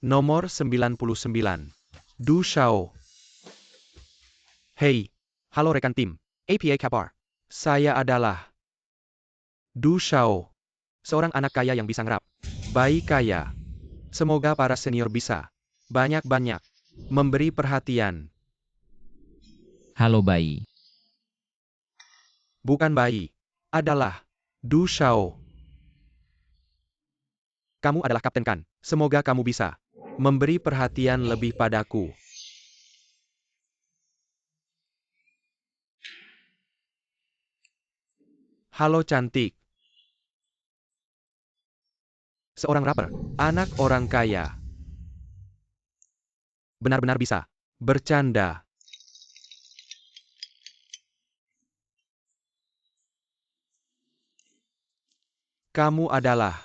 Nomor 99. Du Shao. Hey, halo rekan tim, APA kabar. Saya adalah Du Shao, seorang anak kaya yang bisa ngerap. Bayi kaya. Semoga para senior bisa banyak-banyak memberi perhatian. Halo bayi. Bukan bayi, adalah Du Shao. Kamu adalah kapten kan? Semoga kamu bisa memberi perhatian lebih padaku. Halo cantik. Seorang rapper, anak orang kaya. Benar-benar bisa bercanda. Kamu adalah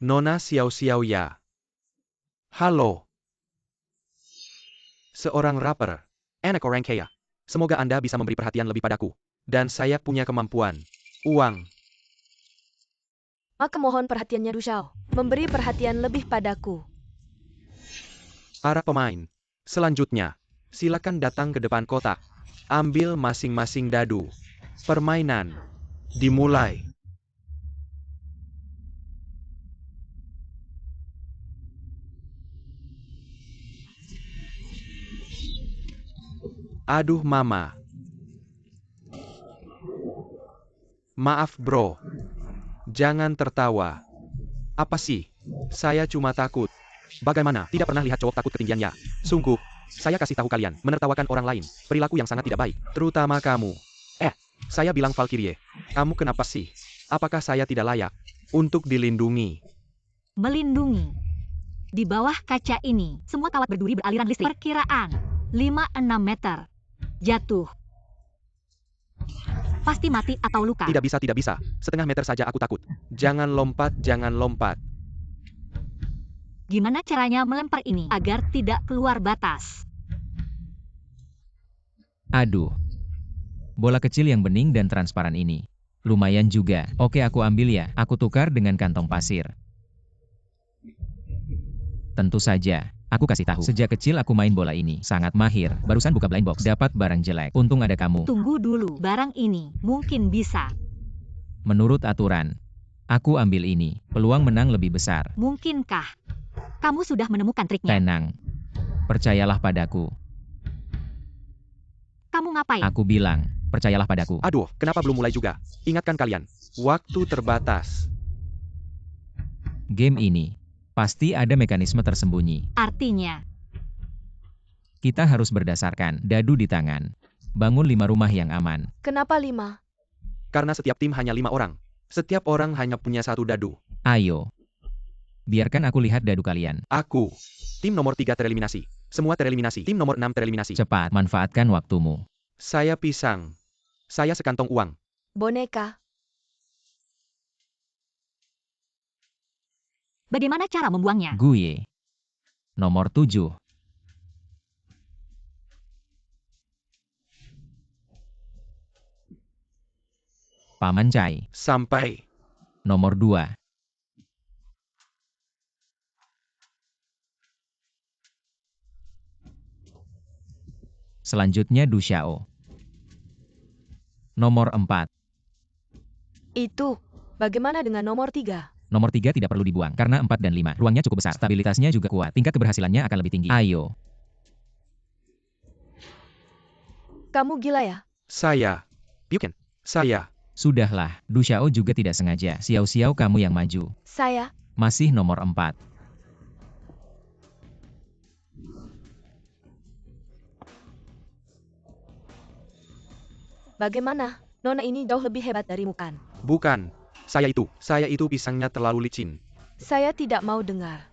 Nona Xiao Xiao ya. Halo. Seorang rapper, anak orang kaya. Semoga Anda bisa memberi perhatian lebih padaku. Dan saya punya kemampuan. Uang. Maka mohon perhatiannya Du Shao. Memberi perhatian lebih padaku. Para pemain. Selanjutnya, silakan datang ke depan kotak. Ambil masing-masing dadu. Permainan dimulai. Aduh mama. Maaf bro. Jangan tertawa. Apa sih? Saya cuma takut. Bagaimana? Tidak pernah lihat cowok takut ketinggian ya? Sungguh. Saya kasih tahu kalian, menertawakan orang lain. Perilaku yang sangat tidak baik. Terutama kamu. Saya bilang Valkyrie. Kamu kenapa sih? Apakah saya tidak layak untuk dilindungi? Melindungi. Di bawah kaca ini, semua kawat berduri beraliran listrik. Perkiraan 5-6 meter. Jatuh. Pasti mati atau luka. Tidak bisa. Setengah meter saja aku takut. Jangan lompat. Gimana caranya melempar ini agar tidak keluar batas? Aduh. Bola kecil yang bening dan transparan ini. Lumayan juga. Oke aku ambil ya. Aku tukar dengan kantong pasir. Tentu saja. Aku kasih tahu. Sejak kecil aku main bola ini. Sangat mahir. Barusan buka blind box. Dapat barang jelek. Untung ada kamu. Tunggu dulu. Barang ini mungkin bisa. Menurut aturan. Aku ambil ini. Peluang menang lebih besar. Mungkinkah? Kamu sudah menemukan triknya. Tenang. Percayalah padaku. Kamu ngapain? Aku bilang. percayalah padaku. Aduh, kenapa belum mulai juga? Ingatkan kalian, waktu terbatas. Game ini pasti ada mekanisme tersembunyi. Artinya, Kita harus berdasarkan dadu di tangan. Bangun 5 rumah yang aman. Kenapa 5? Karena setiap tim hanya 5 orang. Setiap orang hanya punya 1 dadu. Ayo. Biarkan aku lihat dadu kalian. Aku. Tim nomor 3 tereliminasi. Semua tereliminasi. Tim nomor 6 tereliminasi. Cepat, manfaatkan waktumu. Saya pisang. Saya sekantong uang. Boneka. bagaimana cara membuangnya? Gue. Nomor 7. Paman Cai. Sampai. Nomor 2. Selanjutnya Du Xiao. Nomor 4. Itu. Bagaimana dengan nomor 3? Nomor 3 tidak perlu dibuang, karena 4 dan 5. Ruangnya cukup besar, stabilitasnya juga kuat, tingkat keberhasilannya akan lebih tinggi. Ayo. Kamu gila ya? Saya. Pyuken. Saya. Sudahlah, Du Xiao juga tidak sengaja. Xiao Xiao kamu yang maju. Saya. Masih nomor 4. Bagaimana? Nona ini jauh lebih hebat darimu kan? Bukan. Saya itu pisangnya terlalu licin. Saya tidak mau dengar.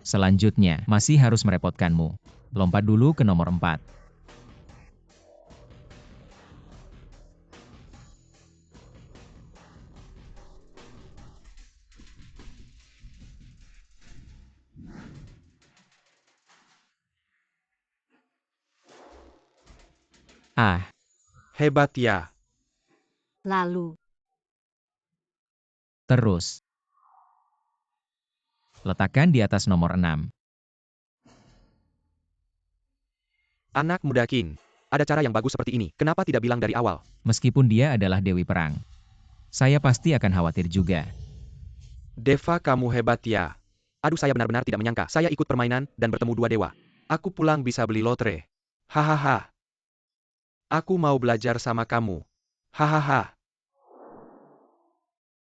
Selanjutnya, masih harus merepotkanmu. Lompat dulu ke nomor 4. Ah, Hebat ya. Lalu, terus. Letakkan di atas nomor 6. Anak muda Qin. Ada cara yang bagus seperti ini. Kenapa tidak bilang dari awal? Meskipun dia adalah Dewi Perang. Saya pasti akan khawatir juga. Deva, kamu hebat ya. Aduh, saya benar-benar tidak menyangka. Saya ikut permainan dan bertemu 2 dewa. Aku pulang bisa beli lotre. Hahaha. Aku mau belajar sama kamu. Hahaha.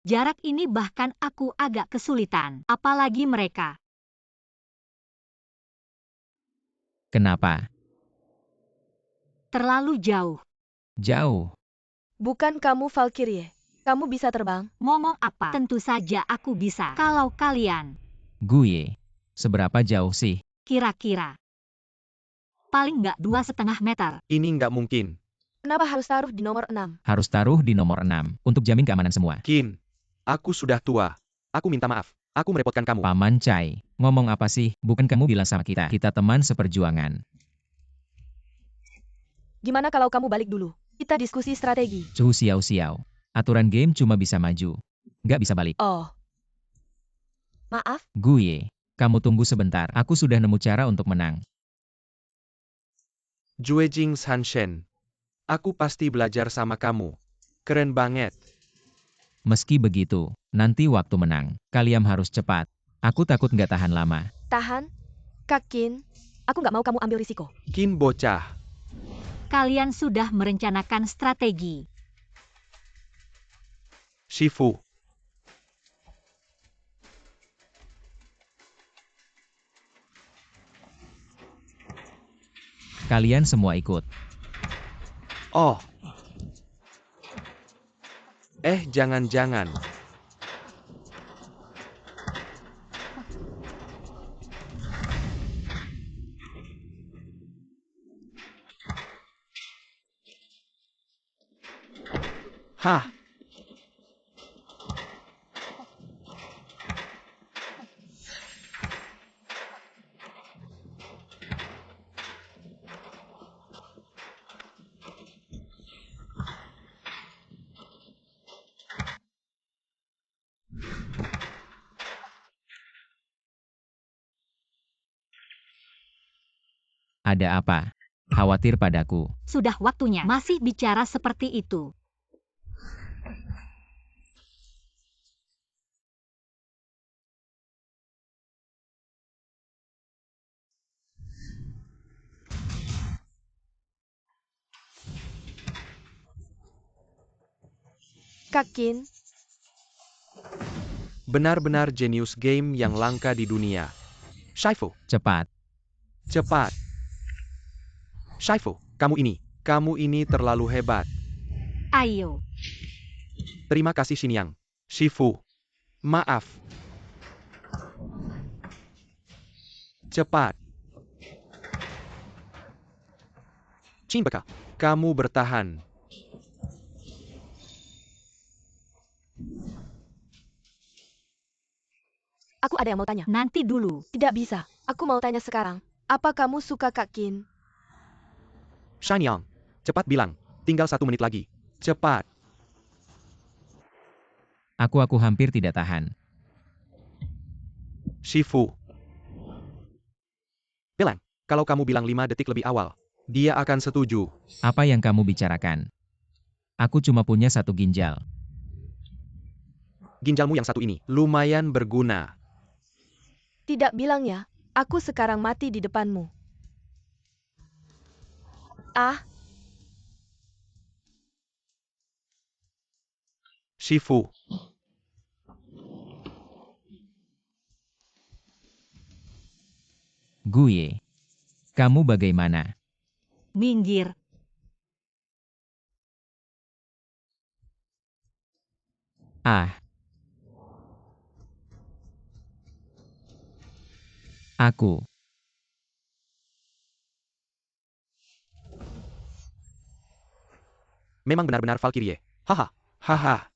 jarak ini bahkan aku agak kesulitan. Apalagi mereka. Kenapa? Terlalu jauh. Jauh. Bukan kamu Valkyrie. Kamu bisa terbang? Ngomong apa? Tentu saja aku bisa. Kalau kalian, Gue. Seberapa jauh sih? kira-kira. Paling nggak 2,5 meter. Ini nggak mungkin. Kenapa harus taruh di nomor 6? Harus taruh di nomor 6, untuk jamin keamanan semua. Qin. Aku sudah tua. Aku minta maaf. Aku merepotkan kamu. Paman Cai, ngomong apa sih? Bukan kamu bilang sama kita teman seperjuangan. Gimana kalau kamu balik dulu? Kita diskusi strategi. Cuhu Xiao Xiao. Aturan game cuma bisa maju. Nggak bisa balik. Oh. Maaf, Gue. Kamu tunggu sebentar, aku sudah nemu cara untuk menang. Juejing Sanshen. Aku pasti belajar sama kamu. Keren banget. Meski begitu, nanti waktu menang, kalian harus cepat. Aku takut nggak tahan lama. tahan. Kak Qin, aku nggak mau kamu ambil risiko. Qin bocah. Kalian sudah merencanakan strategi. Shifu. Kalian semua ikut. Oh. Jangan-jangan. Hah. Ada apa? Khawatir padaku. Sudah waktunya. Masih bicara seperti itu. Kak Qin, Benar-benar jenius game yang langka di dunia. Shifu, Cepat. cepat. Shifu, kamu ini terlalu hebat. Ayo. Terima kasih Xinyang. Shifu, maaf. Cepat. Chinbeka, kamu bertahan. aku ada yang mau tanya. Nanti dulu. Tidak bisa. Aku mau tanya sekarang. Apa kamu suka Kak Qin? Xinyang, cepat bilang. Tinggal 1 menit lagi. Cepat. Aku hampir tidak tahan. Shifu. Bilang, kalau kamu bilang 5 detik lebih awal, dia akan setuju. Apa yang kamu bicarakan? Aku cuma punya 1 ginjal. Ginjalmu yang 1 ini lumayan berguna. Tidak bilang ya. Aku sekarang mati di depanmu. Ah, Shifu. Gue. Kamu bagaimana? Minggir. Ah. Aku. Memang benar-benar Valkyrie. Haha. Haha.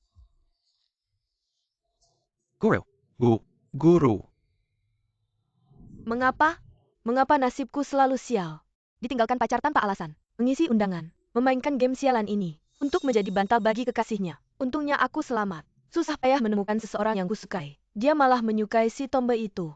Guru. mengapa? Mengapa nasibku selalu sial? Ditinggalkan pacar tanpa alasan. Mengisi undangan. Memainkan game sialan ini. Untuk menjadi bantal bagi kekasihnya. Untungnya aku selamat. Susah payah menemukan seseorang yang kusukai. Dia malah menyukai si tombe itu.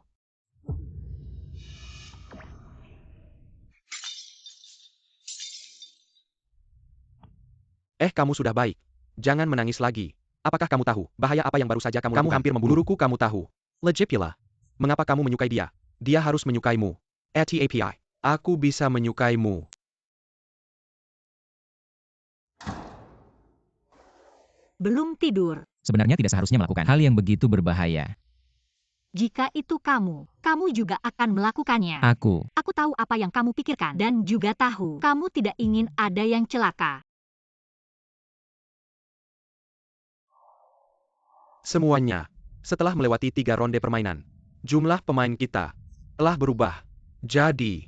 Kamu sudah baik. Jangan menangis lagi. Apakah kamu tahu bahaya apa yang baru saja kamu lakukan? Hampir membunuh guruku, kamu tahu. Legit pula. Mengapa kamu menyukai dia? Dia harus menyukaimu. ATAPI. Aku bisa menyukaimu. Belum tidur. Sebenarnya tidak seharusnya melakukan hal yang begitu berbahaya. Jika itu kamu juga akan melakukannya. Aku. Aku tahu apa yang kamu pikirkan dan juga tahu kamu tidak ingin ada yang celaka. Semuanya. Setelah melewati 3 ronde permainan, jumlah pemain kita telah berubah. Jadi,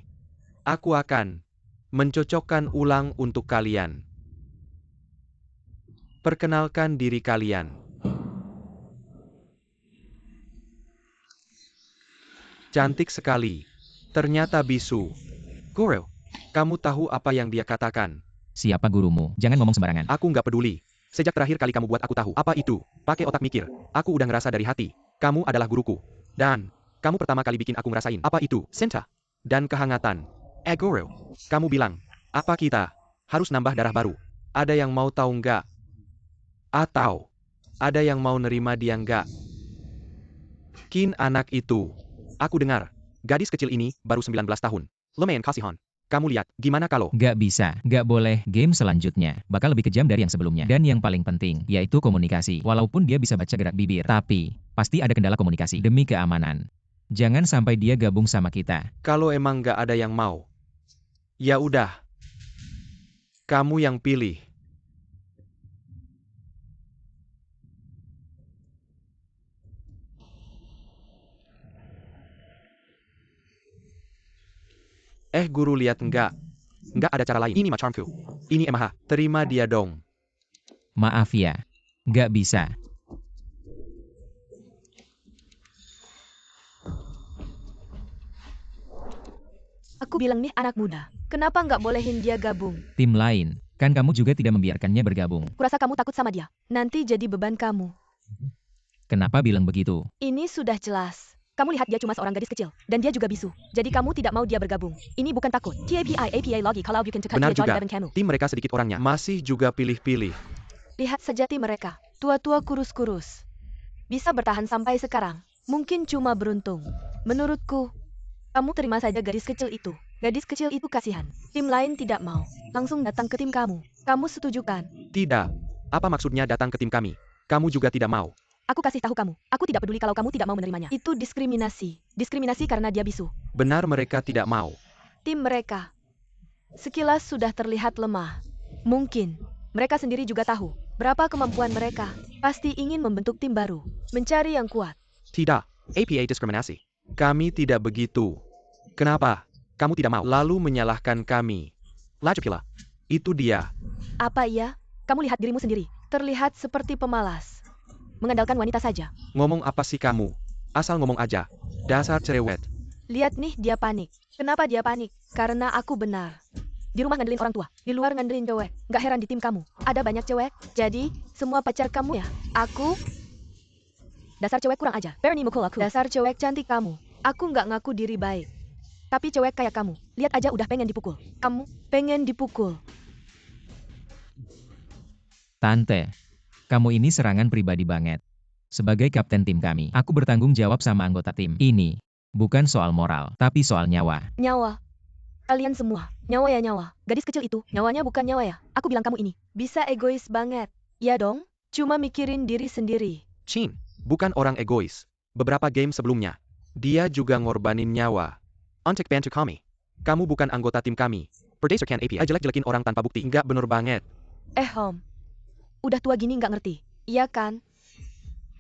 aku akan mencocokkan ulang untuk kalian. Perkenalkan diri kalian. Cantik sekali. Ternyata bisu. Guru, kamu tahu apa yang dia katakan? Siapa gurumu? Jangan ngomong sembarangan. Aku nggak peduli. Sejak terakhir kali kamu buat aku tahu. Apa itu? Pakai otak mikir. Aku udah ngerasa dari hati. Kamu adalah guruku. Dan, kamu pertama kali bikin aku ngerasain. Apa itu? Cinta. Dan kehangatan. Guru. Kamu bilang, apa kita harus nambah darah baru? Ada yang mau tahu nggak? Atau, ada yang mau nerima dia nggak? Qin anak itu. Aku dengar, gadis kecil ini baru 19 tahun. Lumayan kasihan. Kamu lihat, gimana kalau? Gak bisa, gak boleh. Game selanjutnya bakal lebih kejam dari yang sebelumnya. Dan yang paling penting, yaitu komunikasi. Walaupun dia bisa baca gerak bibir, tapi pasti ada kendala komunikasi demi keamanan. Jangan sampai dia gabung sama kita. Kalau emang nggak ada yang mau, ya udah. Kamu yang pilih. Guru lihat nggak? Nggak ada cara lain. Ini macamku. Ini MH. Terima dia dong. Maaf ya, gak bisa. Aku bilang nih anak muda. Kenapa nggak bolehin dia gabung? Tim lain, kan kamu juga tidak membiarkannya bergabung. Kurasa kamu takut sama dia. Nanti jadi beban kamu. Kenapa bilang begitu? Ini sudah jelas. Kamu lihat dia cuma seorang gadis kecil. Dan dia juga bisu. Jadi kamu tidak mau dia bergabung. Ini bukan takut. API logi kalau you can tekan Benar dia juga. John kamu. Tim mereka sedikit orangnya. Masih juga pilih-pilih. Lihat saja tim mereka. Tua-tua kurus-kurus. Bisa bertahan sampai sekarang. Mungkin cuma beruntung. Menurutku, kamu terima saja gadis kecil itu. Gadis kecil itu kasihan. Tim lain tidak mau. Langsung datang ke tim kamu. Kamu setuju kan? Tidak. Apa maksudnya datang ke tim kami? Kamu juga tidak mau. Aku kasih tahu kamu, aku tidak peduli kalau kamu tidak mau menerimanya. Itu diskriminasi. Diskriminasi karena dia bisu. Benar mereka tidak mau. Tim mereka sekilas sudah terlihat lemah. Mungkin mereka sendiri juga tahu berapa kemampuan mereka. Pasti ingin membentuk tim baru, mencari yang kuat. Tidak. APA diskriminasi. Kami tidak begitu. Kenapa? Kamu tidak mau. Lalu menyalahkan kami. Lajupila. Itu dia. Apa iya? Kamu lihat dirimu sendiri. Terlihat seperti pemalas. Mengandalkan wanita saja. Ngomong apa sih kamu? Asal ngomong aja. Dasar cerewet. Lihat nih, dia panik. Kenapa dia panik? Karena aku benar. Di rumah ngandelin orang tua, di luar ngandelin cewek. Nggak heran di tim kamu, ada banyak cewek. Jadi, semua pacar kamu ya? Aku? Dasar cewek kurang ajar. Bernie mukul aku. Dasar cewek cantik kamu. Aku nggak ngaku diri baik. Tapi cewek kayak kamu, lihat aja udah pengen dipukul. Kamu pengen dipukul. Tante, kamu ini serangan pribadi banget. Sebagai kapten tim kami, aku bertanggung jawab sama anggota tim. Ini bukan soal moral, tapi soal nyawa. Nyawa. Kalian semua, nyawa ya nyawa. Gadis kecil itu, nyawanya bukan nyawa ya. Aku bilang kamu ini, bisa egois banget. Ya dong, cuma mikirin diri sendiri. Chin, bukan orang egois. Beberapa game sebelumnya, dia juga ngorbanin nyawa. Untuk bantu kami. Kamu bukan anggota tim kami. Berdasarkan API, jelek-jelekin orang tanpa bukti. Nggak bener banget. Om. Udah tua gini nggak ngerti, iya kan?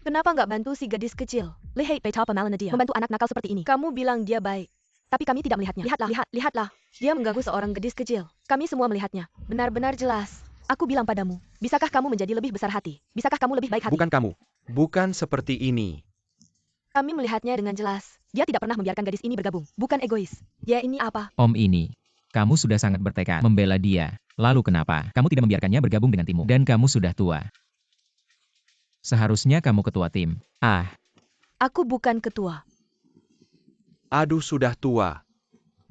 Kenapa nggak bantu si gadis kecil? Lihat betapa malena dia membantu anak nakal seperti ini. Kamu bilang dia baik, tapi kami tidak melihatnya. Lihatlah. Dia mengganggu seorang gadis kecil. Kami semua melihatnya. Benar-benar jelas. Aku bilang padamu, bisakah kamu menjadi lebih besar hati? Bisakah kamu lebih baik hati? Bukan kamu. Bukan seperti ini. Kami melihatnya dengan jelas. Dia tidak pernah membiarkan gadis ini bergabung. Bukan egois. Dia ini apa? Om ini, kamu sudah sangat bertekad membela dia. Lalu kenapa kamu tidak membiarkannya bergabung dengan timmu? Dan kamu sudah tua. Seharusnya kamu ketua tim. Aku bukan ketua. Aduh sudah tua.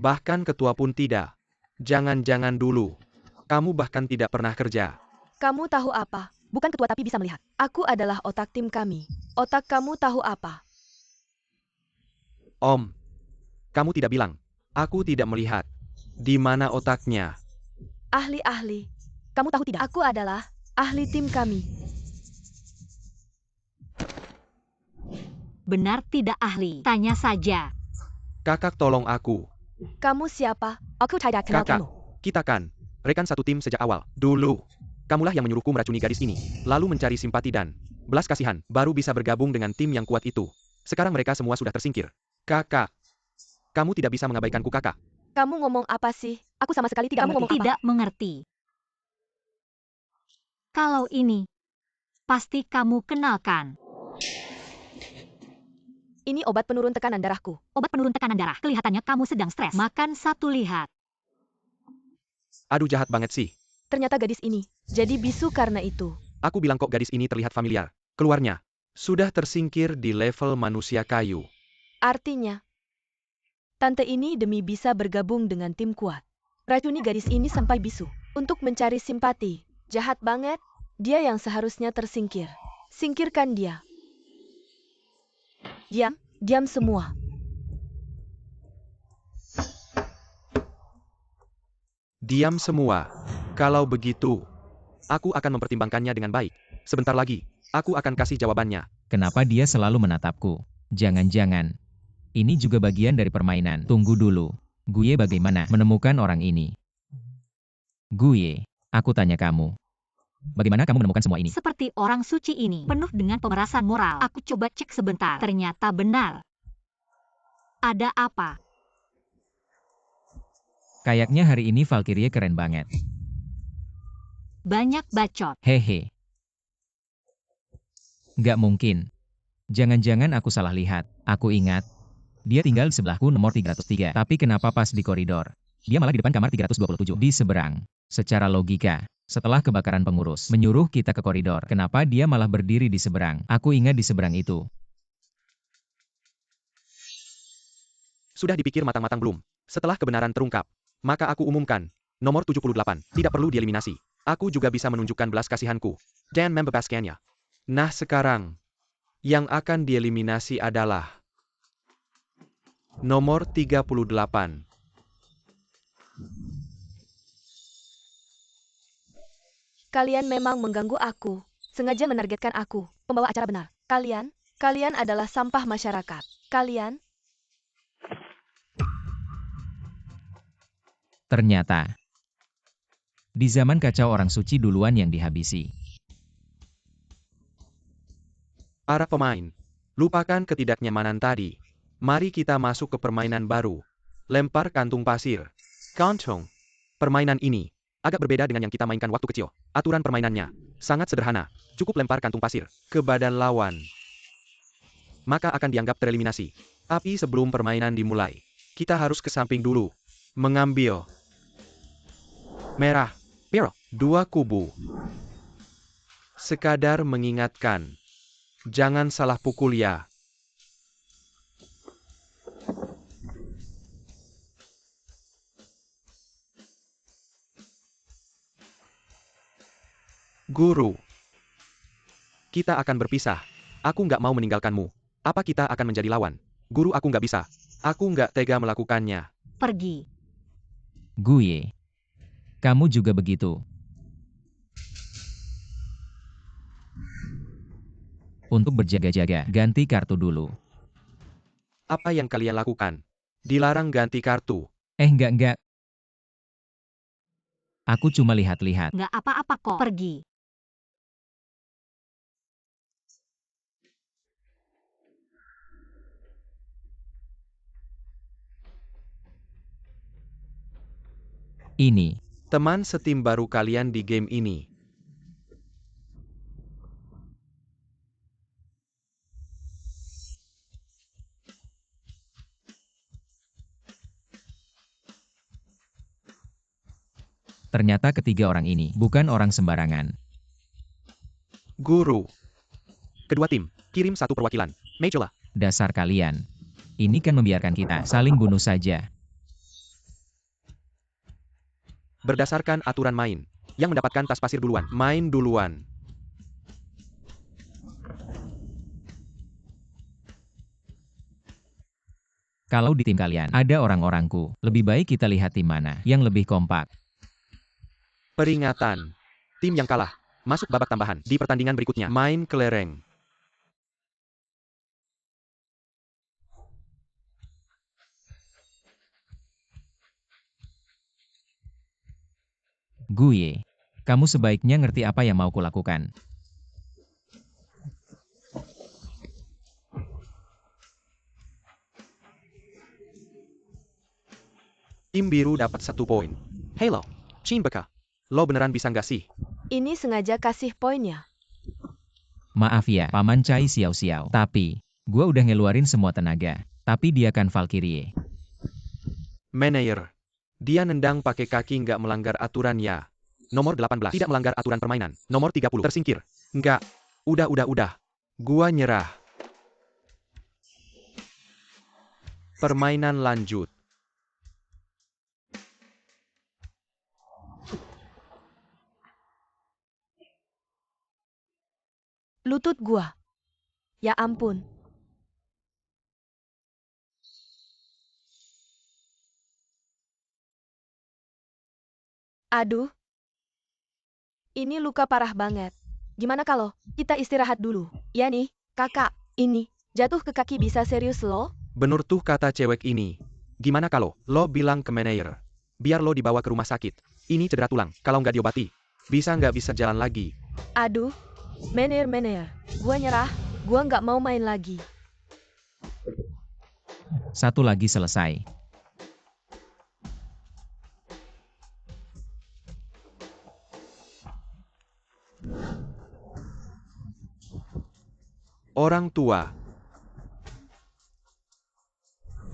Bahkan ketua pun tidak. Jangan-jangan dulu. Kamu bahkan tidak pernah kerja. Kamu tahu apa? Bukan ketua tapi bisa melihat. Aku adalah otak tim kami. Otak kamu tahu apa? Om. Kamu tidak bilang. Aku tidak melihat. Di mana otaknya? Ahli-ahli. Kamu tahu tidak? Aku adalah ahli tim kami. Benar tidak ahli? Tanya saja. Kakak tolong aku. Kamu siapa? Aku tidak kenal Kakak. kamu. Kita kan rekan satu tim sejak awal. Dulu. Kamulah yang menyuruhku meracuni gadis ini. Lalu mencari simpati dan belas kasihan. Baru bisa bergabung dengan tim yang kuat itu. Sekarang mereka semua sudah tersingkir. Kakak. Kamu tidak bisa mengabaikanku kakak. Kamu ngomong apa sih? Aku sama sekali tidak Kamu mengerti. tidak mengerti. Kalau ini, pasti kamu kenalkan. Ini obat penurun tekanan darahku. Obat penurun tekanan darah. Kelihatannya kamu sedang stres. Makan satu lihat. Aduh jahat banget sih. Ternyata gadis ini jadi bisu karena itu. Aku bilang kok gadis ini terlihat familiar. Keluarnya. Sudah tersingkir di level manusia kayu. Artinya, tante ini demi bisa bergabung dengan tim kuat. Racuni gadis ini sampai bisu. Untuk mencari simpati. Jahat banget. Dia yang seharusnya tersingkir. Singkirkan dia. Diam semua. Diam semua. Kalau begitu, aku akan mempertimbangkannya dengan baik. Sebentar lagi, aku akan kasih jawabannya. Kenapa dia selalu menatapku? Jangan-jangan ini juga bagian dari permainan. Tunggu dulu. Gue bagaimana menemukan orang ini? Gue, aku tanya kamu. Bagaimana kamu menemukan semua ini? Seperti orang suci ini, penuh dengan pemerasan moral. Aku coba cek sebentar. Ternyata benar. Ada apa? Kayaknya hari ini Valkyrie keren banget. Banyak bacot. Hehe. Nggak mungkin. Jangan-jangan aku salah lihat. Aku ingat. Dia tinggal di sebelahku nomor 303. Tapi kenapa pas di koridor? Dia malah di depan kamar 327. Di seberang. Secara logika. Setelah kebakaran pengurus menyuruh kita ke koridor, kenapa dia malah berdiri di seberang? Aku ingat di seberang itu. Sudah dipikir matang-matang belum? Setelah kebenaran terungkap, maka aku umumkan. Nomor 78, tidak perlu dieliminasi. Aku juga bisa menunjukkan belas kasihanku. Dan membebaskannya. Nah sekarang, yang akan dieliminasi adalah nomor 38. Kalian memang mengganggu aku. Sengaja menargetkan aku, pembawa acara benar. Kalian adalah sampah masyarakat. Kalian, Ternyata, di zaman kacau orang suci duluan yang dihabisi. Para pemain, lupakan ketidaknyamanan tadi. Mari kita masuk ke permainan baru. Lempar kantung pasir. Kantong. Permainan ini agak berbeda dengan yang kita mainkan waktu kecil. Aturan permainannya sangat sederhana. Cukup lempar kantung pasir ke badan lawan, maka akan dianggap tereliminasi. Tapi sebelum permainan dimulai, kita harus ke samping dulu. Mengambil merah, biru, 2 kubu. Sekadar mengingatkan, jangan salah pukul ya. Guru, kita akan berpisah. Aku nggak mau meninggalkanmu. Apa kita akan menjadi lawan? Guru, aku nggak bisa. Aku nggak tega melakukannya. Pergi. Gue. Kamu juga begitu. Untuk berjaga-jaga, ganti kartu dulu. Apa yang kalian lakukan? Dilarang ganti kartu. Enggak. Aku cuma lihat-lihat. Nggak apa-apa kok. Pergi. Ini. Teman setim baru kalian di game ini. Ternyata ketiga orang ini bukan orang sembarangan. Guru. Kedua tim, kirim satu perwakilan. Mejola. Dasar kalian. Ini kan membiarkan kita saling bunuh saja. Berdasarkan aturan main, yang mendapatkan tas pasir duluan, main duluan. Kalau di tim kalian ada orang-orangku, lebih baik kita lihat tim mana yang lebih kompak. Peringatan. Tim yang kalah, masuk babak tambahan. Di pertandingan berikutnya, main kelereng. Gue. Kamu sebaiknya ngerti apa yang mau kulakukan. Tim biru dapat 1 poin. Halo, Chin Beka. Lo beneran bisa nggak sih? ini sengaja kasih poinnya. Maaf ya, Paman Cai Xiao-Xiao. Tapi, gua udah ngeluarin semua tenaga. Tapi dia kan Valkyrie. Manayer. Dia nendang pakai kaki nggak melanggar aturan ya. Nomor 18. Tidak melanggar aturan permainan. Nomor 30. Tersingkir. Nggak. Udah. Gua nyerah. Permainan lanjut. Lutut gua. Ya ampun. Aduh. Ini luka parah banget. Gimana kalau kita istirahat dulu? Ya nih, kakak, ini jatuh ke kaki bisa serius loh. Bener tuh kata cewek ini. Gimana kalau lo bilang ke manajer, biar lo dibawa ke rumah sakit. Ini cedera tulang, kalau nggak diobati, nggak bisa jalan lagi. Aduh, mener, gua nyerah, gua nggak mau main lagi. Satu lagi selesai. Orang tua.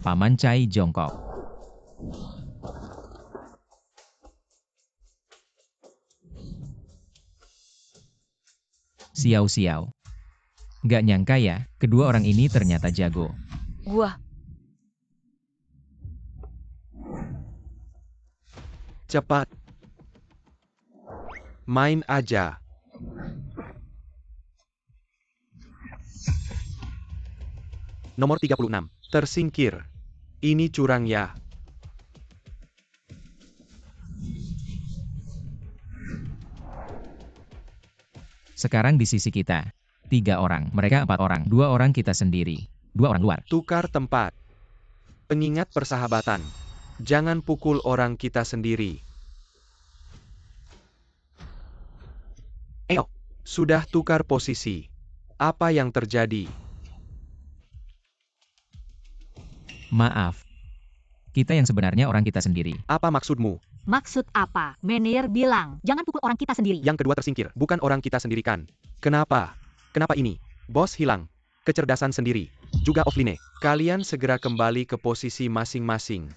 Paman Cai jongkok. Xiao-Xiao. Gak nyangka ya, kedua orang ini ternyata jago. Gua, Cepat. Main aja. Nomor 36. Tersingkir. Ini curang ya. Sekarang di sisi kita. 3 orang, mereka 4 orang, 2 orang kita sendiri. 2 orang luar. Tukar tempat. Pengingat persahabatan. Jangan pukul orang kita sendiri. Sudah tukar posisi. Apa yang terjadi? Maaf. Kita yang sebenarnya orang kita sendiri. Apa maksudmu? Maksud apa? Manajer bilang, jangan pukul orang kita sendiri. Yang kedua tersingkir, bukan orang kita sendiri kan? Kenapa? Kenapa ini? Bos hilang. Kecerdasan sendiri. Juga offline. Kalian segera kembali ke posisi masing-masing.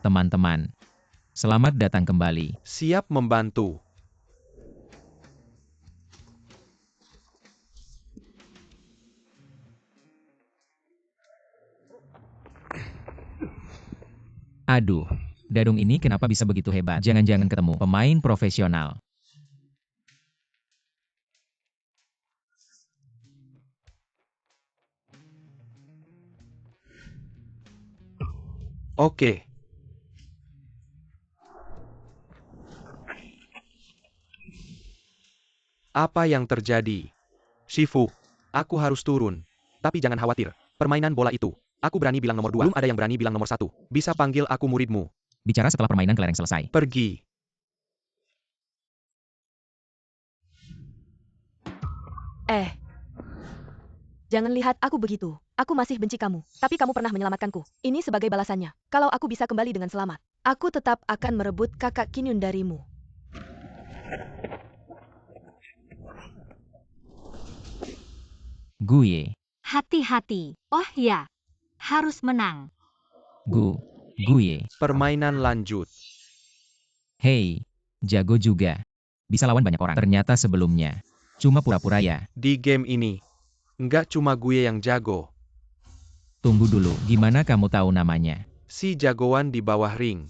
Teman-teman. Selamat datang kembali. Siap membantu. Aduh, Dadung ini kenapa bisa begitu hebat? Jangan-jangan ketemu pemain profesional. Oke. Apa yang terjadi? Shifu, aku harus turun. Tapi jangan khawatir, permainan bola itu. Aku berani bilang nomor 2, belum ada yang berani bilang nomor 1. Bisa panggil aku muridmu. Bicara setelah permainan kelereng selesai. Pergi. Jangan lihat aku begitu. Aku masih benci kamu, tapi kamu pernah menyelamatkanku. Ini sebagai balasannya. Kalau aku bisa kembali dengan selamat, aku tetap akan merebut kakak Kinyun darimu. Gue. Hati-hati. Oh ya, harus menang. Gue. Permainan lanjut. Hey, jago juga. Bisa lawan banyak orang. Ternyata sebelumnya. Cuma pura-pura ya. Di game ini, nggak cuma gue yang jago. Tunggu dulu, gimana kamu tahu namanya? Si jagoan di bawah ring.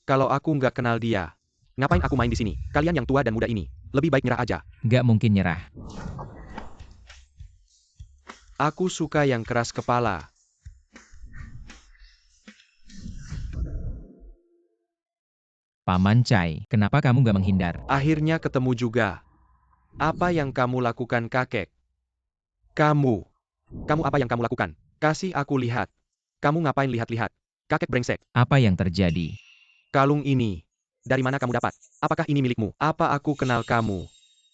Kalau aku nggak kenal dia, ngapain aku main di sini? Kalian yang tua dan muda ini, lebih baik nyerah aja. Gak mungkin nyerah. Aku suka yang keras kepala. Paman Chai, kenapa kamu gak menghindar? Akhirnya ketemu juga. Apa yang kamu lakukan, kakek? Kamu apa yang kamu lakukan? Kasih aku lihat. Kamu ngapain lihat-lihat? Kakek brengsek. Apa yang terjadi? Kalung ini, dari mana kamu dapat? Apakah ini milikmu? Apa aku kenal kamu?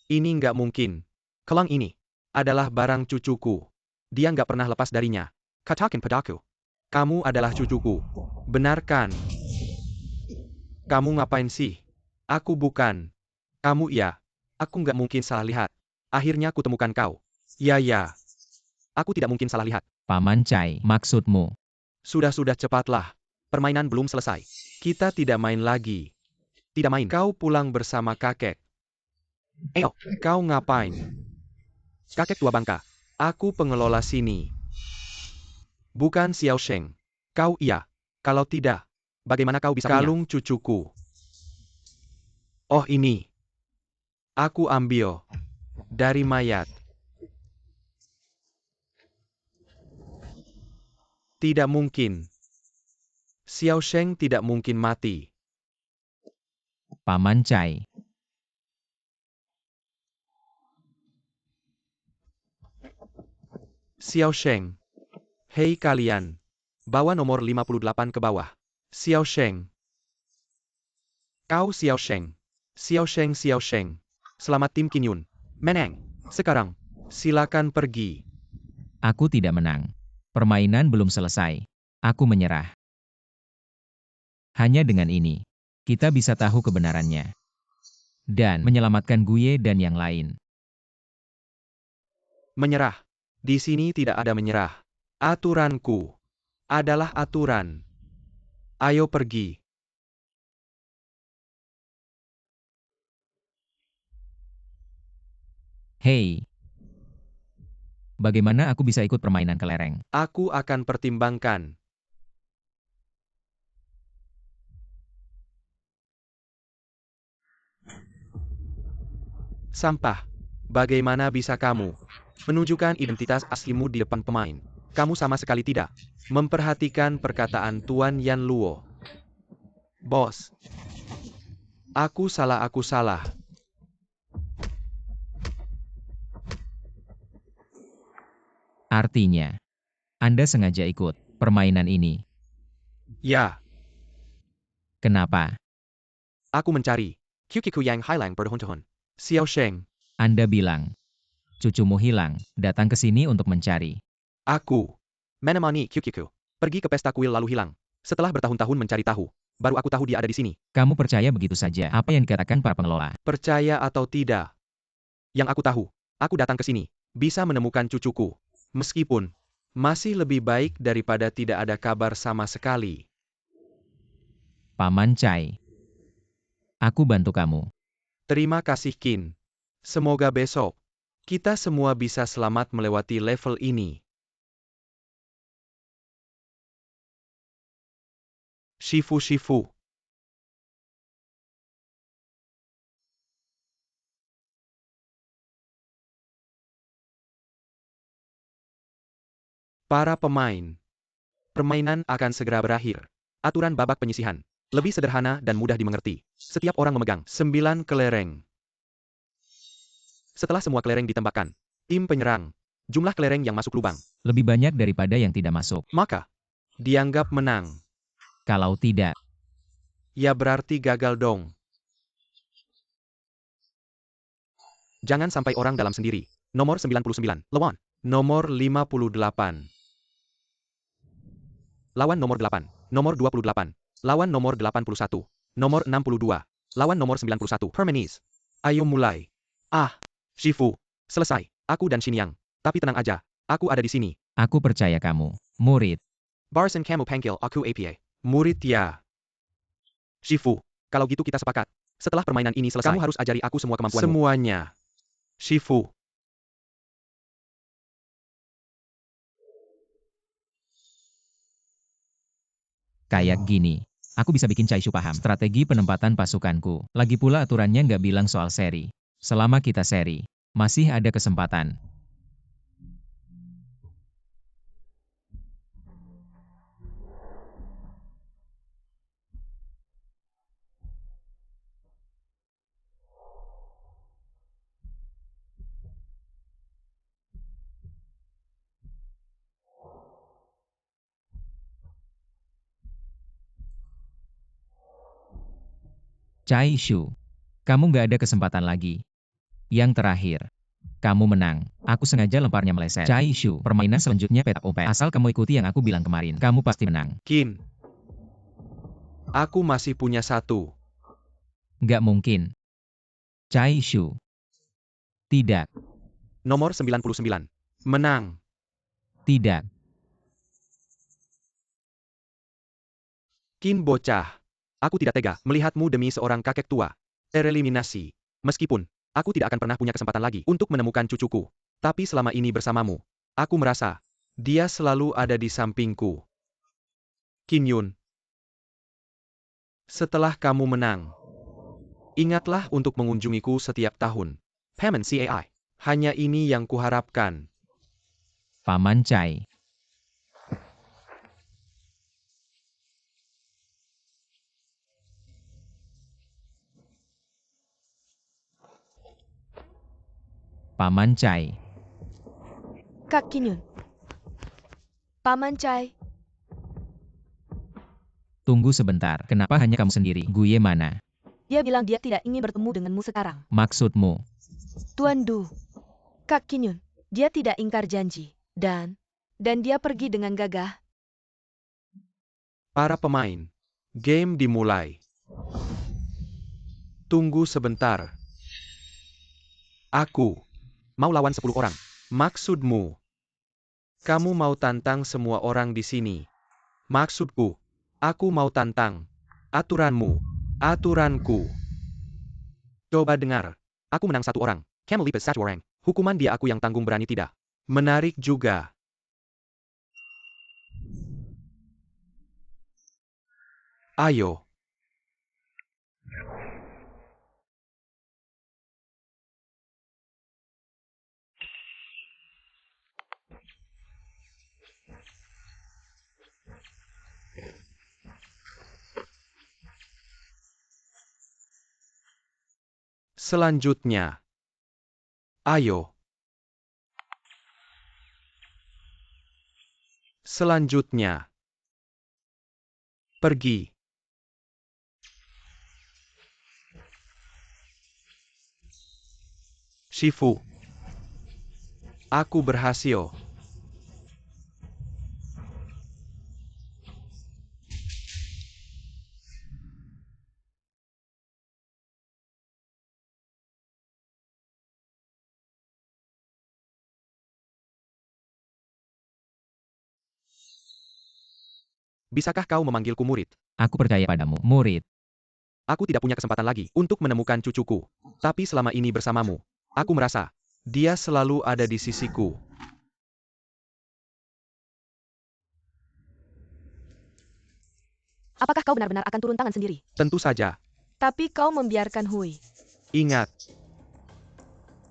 Ini nggak mungkin. Kalung ini adalah barang cucuku. Dia nggak pernah lepas darinya. Katakan padaku. Kamu adalah cucuku. Benar kan? Kamu ngapain sih? Aku bukan. Kamu iya. Aku nggak mungkin salah lihat. Akhirnya aku temukan kau. Ya. Aku tidak mungkin salah lihat. Paman Chai, maksudmu? Sudah cepatlah. Permainan belum selesai. Kita tidak main lagi. Tidak main. Kau pulang bersama kakek. Kau ngapain? Kakek tua bangka. Aku pengelola sini. Bukan Xiao Sheng. Kau iya. Kalau tidak, bagaimana kau bisa kalung cucuku? Oh ini. Aku ambil. Dari mayat. Tidak mungkin. Xiao Sheng tidak mungkin mati. Paman Chai. Xiao Sheng. Hei kalian. Bawa nomor 58 ke bawah. Xiao Sheng. Kau Xiao Sheng. Xiao Sheng. Selamat tim Kinyun. Menang. Sekarang, silakan pergi. Aku tidak menang. Permainan belum selesai. Aku menyerah. Hanya dengan ini, kita bisa tahu kebenarannya. Dan menyelamatkan Gue dan yang lain. Menyerah. Di sini tidak ada menyerah. Aturanku adalah aturan. Ayo pergi. Hei. Bagaimana aku bisa ikut permainan kelereng? Aku akan pertimbangkan. Sampah. Bagaimana bisa kamu menunjukkan identitas aslimu di depan pemain? Kamu sama sekali tidak memperhatikan perkataan Tuan Yan Luo. Bos. Aku salah. Artinya, Anda sengaja ikut permainan ini. Ya, Kenapa? Aku mencari. Kukiku yang hilang berhun-hun. Xiao Sheng. Anda bilang, cucumu hilang, datang ke sini untuk mencari. Aku. Menemani Kukiku. Pergi ke pesta kuil lalu hilang. Setelah bertahun-tahun mencari tahu, baru aku tahu dia ada di sini. Kamu percaya begitu saja apa yang dikatakan para pengelola? Percaya atau tidak, Yang aku tahu, aku datang ke sini. bisa menemukan cucuku. Meskipun, masih lebih baik daripada tidak ada kabar sama sekali. Paman Chai. Aku bantu kamu. Terima kasih Qin. Semoga besok, kita semua bisa selamat melewati level ini. Shifu. Para pemain. Permainan akan segera berakhir. Aturan babak penyisihan. Lebih sederhana dan mudah dimengerti. Setiap orang memegang. 9 kelereng. Setelah semua kelereng ditembakkan, Tim penyerang. jumlah kelereng yang masuk lubang. Lebih banyak daripada yang tidak masuk. Maka, dianggap menang. Kalau tidak, Ya berarti gagal dong. Jangan sampai orang dalam sendiri. Nomor 99, lawan. Nomor 58. Lawan nomor 8. Nomor 28. Lawan nomor 81. Nomor 62. Lawan nomor 91. Hermes. Ayo mulai. Shifu. Selesai. Aku dan Xinyang. Tapi tenang aja. Aku ada di sini. aku percaya kamu. Murid, Barson kamu panggil aku APA. Murid ya. Shifu. Kalau gitu kita sepakat. Setelah permainan ini selesai, kamu harus ajari aku semua kemampuanmu. Semuanya. Shifu. kayak gini. Aku bisa bikin Chai Shu paham strategi penempatan pasukanku. Lagi pula aturannya nggak bilang soal seri. Selama kita seri, masih ada kesempatan. Chai Shu, kamu nggak ada kesempatan lagi. Yang terakhir, kamu menang. Aku sengaja lemparnya meleset. Chai Shu, permainan selanjutnya petak umpet. Asal kamu ikuti yang aku bilang kemarin, kamu pasti menang. Qin. Aku masih punya satu. Nggak mungkin. Chai Shu. Tidak, Nomor 99. Menang. tidak. Qin bocah. Aku tidak tega melihatmu demi seorang kakek tua. Tereliminasi. Meskipun, aku tidak akan pernah punya kesempatan lagi untuk menemukan cucuku. Tapi selama ini bersamamu, aku merasa, Dia selalu ada di sampingku. Qin Yun. Setelah kamu menang, ingatlah untuk mengunjungiku setiap tahun. Paman CAI. Hanya ini yang kuharapkan. Paman Chai. Paman Chai. Kak Kinyun. Paman Chai. Tunggu sebentar. Kenapa hanya kamu sendiri? Guye mana? Dia bilang dia tidak ingin bertemu denganmu sekarang. Maksudmu? Tuan Du. Kak Kinyun. Dia tidak ingkar janji. Dan dia pergi dengan gagah. Para pemain. Game dimulai. Tunggu sebentar. Aku. Mau lawan 10 orang. Maksudmu? Kamu mau tantang semua orang di sini. Maksudku. Aku mau tantang. Aturanmu. Aturanku. Coba dengar. Aku menang 1 orang. Camel Leap is 1 orang. Hukuman dia aku yang tanggung berani tidak. Menarik juga. Ayo. Selanjutnya. Ayo. Selanjutnya. Pergi. Shifu. Aku berhasil. Bisakah kau memanggilku murid? Aku percaya padamu, murid. Aku tidak punya kesempatan lagi untuk menemukan cucuku. Tapi selama ini bersamamu, aku merasa dia selalu ada di sisiku. Apakah kau benar-benar akan turun tangan sendiri? Tentu saja. Tapi kau membiarkan Hui. Ingat,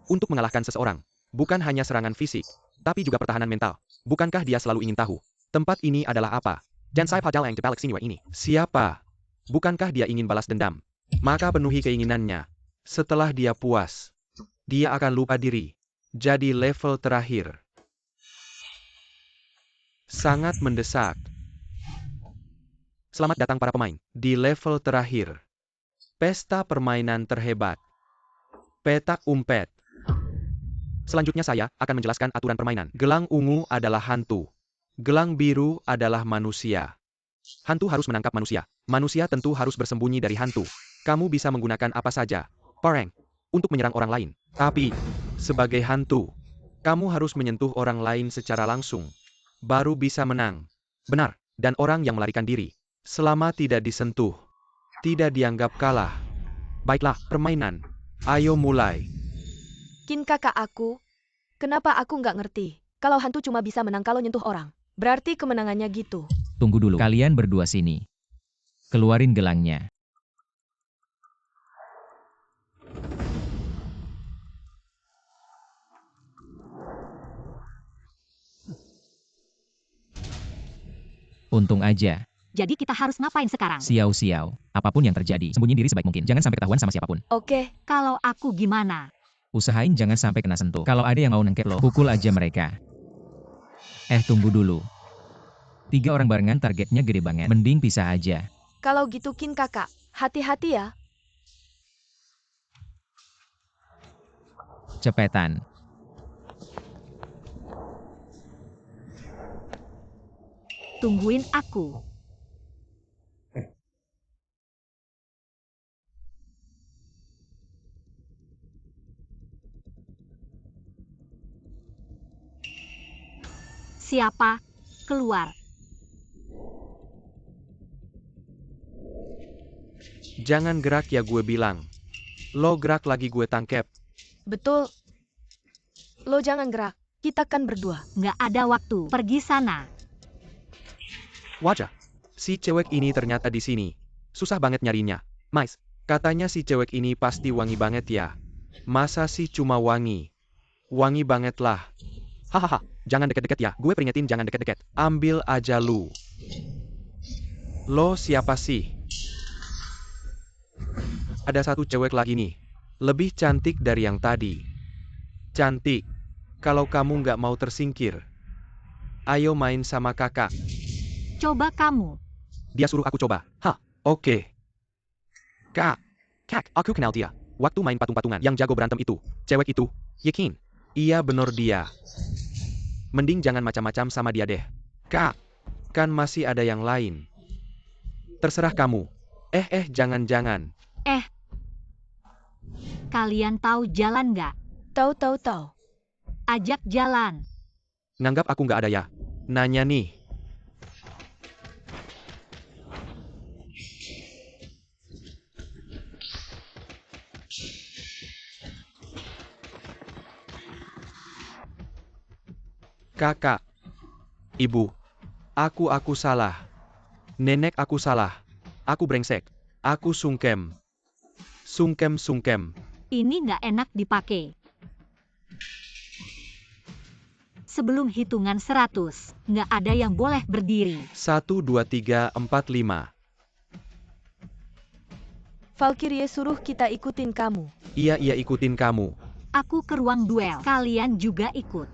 untuk mengalahkan seseorang, bukan hanya serangan fisik, tapi juga pertahanan mental. Bukankah dia selalu ingin tahu, tempat ini adalah apa? Dan saya padahal yang di balik sini ini. Siapa? Bukankah dia ingin balas dendam? Maka penuhi keinginannya. Setelah dia puas, dia akan lupa diri. Jadi level terakhir. Sangat mendesak. Selamat datang para pemain, di level terakhir. Pesta permainan terhebat. Petak umpet. Selanjutnya saya akan menjelaskan aturan permainan. Gelang ungu adalah hantu. Gelang biru adalah manusia. Hantu harus menangkap manusia. Manusia tentu harus bersembunyi dari hantu. Kamu bisa menggunakan apa saja, parang, untuk menyerang orang lain. Tapi, sebagai hantu, kamu harus menyentuh orang lain secara langsung. Baru bisa menang. Benar, dan orang yang melarikan diri, selama tidak disentuh, tidak dianggap kalah. Baiklah, permainan. Ayo mulai. Kin kakak aku. Kenapa aku nggak ngerti? Kalau hantu cuma bisa menang kalau nyentuh orang. Berarti kemenangannya gitu. Tunggu dulu. Kalian berdua sini. Keluarin gelangnya. Untung aja. Jadi kita harus ngapain sekarang? Siau-siau. Apapun yang terjadi, sembunyi diri sebaik mungkin. Jangan sampai ketahuan sama siapapun. Oke, Kalau aku gimana? Usahain jangan sampai kena sentuh. Kalau ada yang mau nengket lo, pukul aja mereka. Tunggu dulu. 3 orang barengan targetnya gede banget. Mending pisah aja. kalau gitu Kin kakak, hati-hati ya. Cepetan. Tungguin aku. Siapa? Keluar. Jangan gerak ya gue bilang. Lo gerak lagi gue tangkep. Betul. Lo jangan gerak. Kita kan berdua. Nggak ada waktu. Pergi sana. Wajah. Si cewek ini ternyata di sini. Susah banget nyarinya. Mais, katanya si cewek ini pasti wangi banget ya. Masa sih cuma wangi? Wangi banget lah. Hahaha, jangan deket-deket ya. Gue peringetin jangan deket-deket. Ambil aja lu. Lo siapa sih? Ada satu cewek lagi nih. Lebih cantik dari yang tadi. Cantik. Kalau kamu nggak mau tersingkir, ayo main sama kakak. Coba kamu. Dia suruh aku coba. Hah, oke. Kak, aku kenal dia. Waktu main patung-patungan yang jago berantem itu. Cewek itu, yakin. Iya bener dia. Mending jangan macam-macam sama dia deh. Kak, kan masih ada yang lain. Terserah kamu. Jangan-jangan. Kalian tahu jalan nggak? Tahu. Ajak jalan. Nganggap aku nggak ada ya? Nanya nih. Kakak. Ibu. Aku salah. Nenek aku salah. Aku brengsek. Aku sungkem. Sungkem. Ini nggak enak dipakai. Sebelum hitungan 100, nggak ada yang boleh berdiri. 1, 2, 3, 4, 5. Valkyrie suruh kita ikutin kamu. Iya ikutin kamu. Aku ke ruang duel. Kalian juga ikut.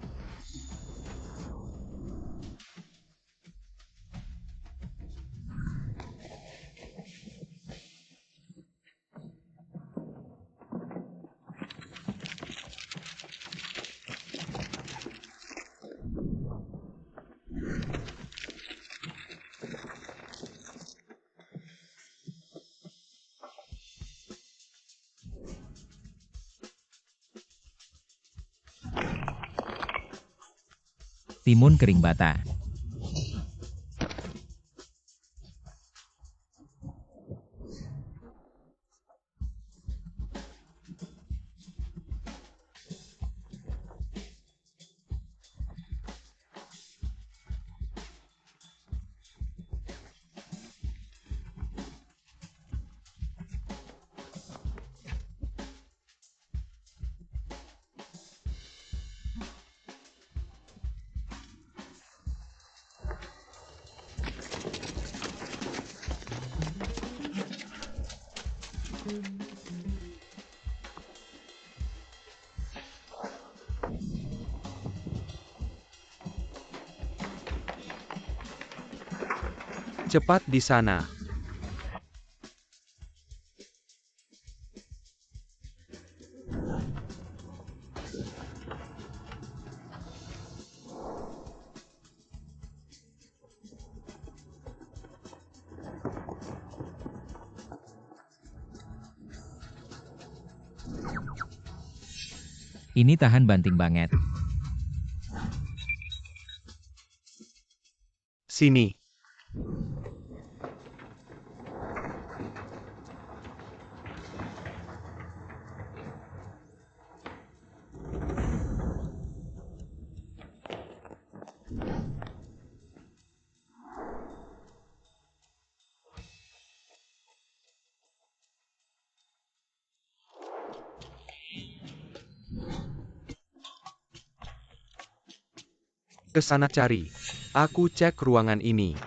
Timun kering bata. Cepat di sana. Ini tahan banting banget. Sini. Ke sana cari. Aku cek ruangan ini.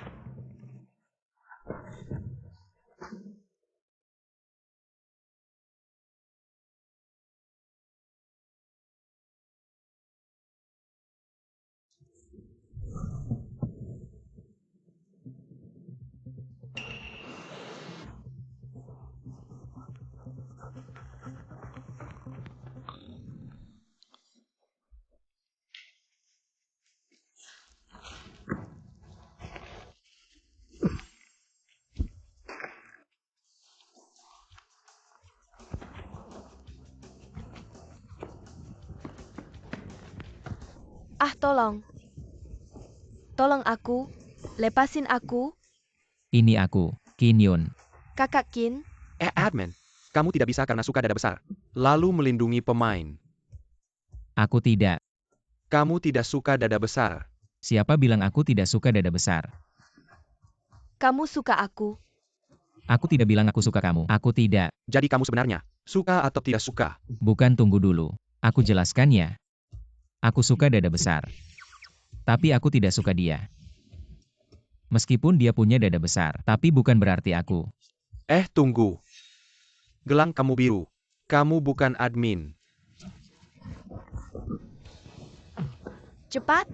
Ah, tolong. Tolong aku. Lepasin aku. Ini aku, Qin Yun. Kakak Qin. Admin, kamu tidak bisa karena suka dada besar. Lalu melindungi pemain. Aku tidak. Kamu tidak suka dada besar. Siapa bilang aku tidak suka dada besar? Kamu suka aku. Aku tidak bilang aku suka kamu. Aku tidak. Jadi kamu sebenarnya Suka atau tidak suka? Bukan, tunggu dulu. Aku jelaskan ya. Aku suka dada besar. Tapi aku tidak suka dia. Meskipun dia punya dada besar, tapi bukan berarti aku. Tunggu. Gelang kamu biru. Kamu bukan admin. Cepat.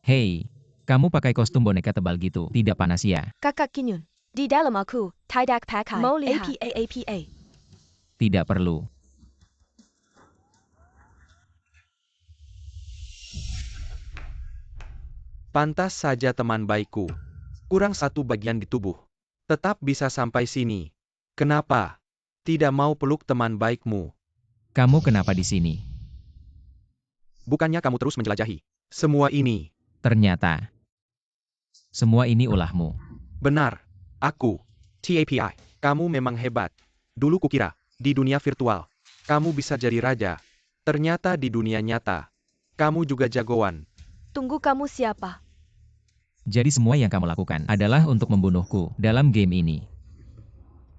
Hei, kamu pakai kostum boneka tebal gitu, tidak panas ya? Kakak Qin Yun. Di dalam aku. Tidak pakai. Mau lihat. APA. Tidak perlu. Pantas saja teman baikku. Kurang satu bagian di tubuh. Tetap bisa sampai sini. Kenapa? Tidak mau peluk teman baikmu. Kamu kenapa di sini? bukannya kamu terus menjelajahi. Semua ini. Ternyata. Semua ini ulahmu. Benar. Aku. TAPI. Kamu memang hebat. Dulu kukira, di dunia virtual, kamu bisa jadi raja. Ternyata di dunia nyata, kamu juga jagoan. Tunggu, kamu siapa? Jadi semua yang kamu lakukan adalah untuk membunuhku dalam game ini.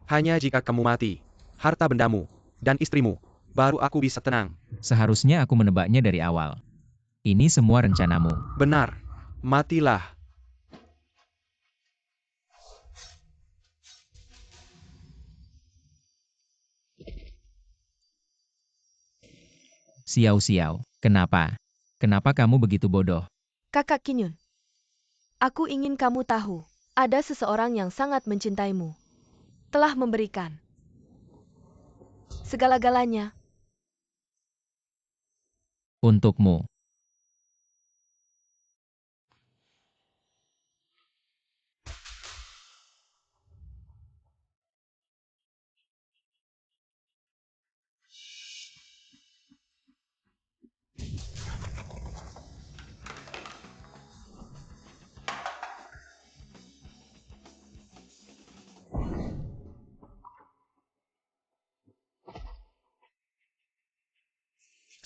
Hanya jika kamu mati, harta bendamu, dan istrimu, baru aku bisa tenang. Seharusnya aku menebaknya dari awal. Ini semua rencanamu. Benar. Matilah. Xiao, kenapa? Kenapa kamu begitu bodoh? Kakak Kinyun, aku ingin kamu tahu, ada seseorang yang sangat mencintaimu. Telah memberikan segala-galanya. Untukmu.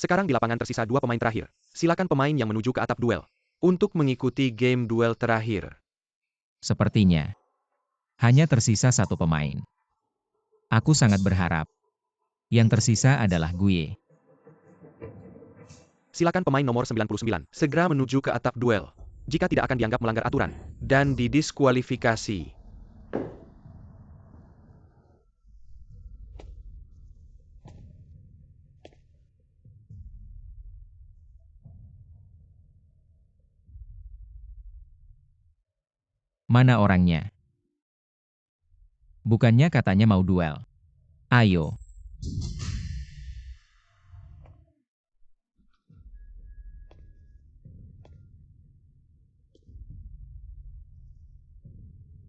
Sekarang di lapangan tersisa 2 pemain terakhir. Silakan pemain yang menuju ke atap duel. Untuk mengikuti game duel terakhir. Sepertinya. Hanya tersisa satu pemain. Aku sangat berharap. Yang tersisa adalah Guye. Silakan pemain nomor 99. Segera menuju ke atap duel. Jika tidak akan dianggap melanggar aturan. Dan didiskualifikasi. Mana orangnya? Bukannya katanya mau duel. Ayo.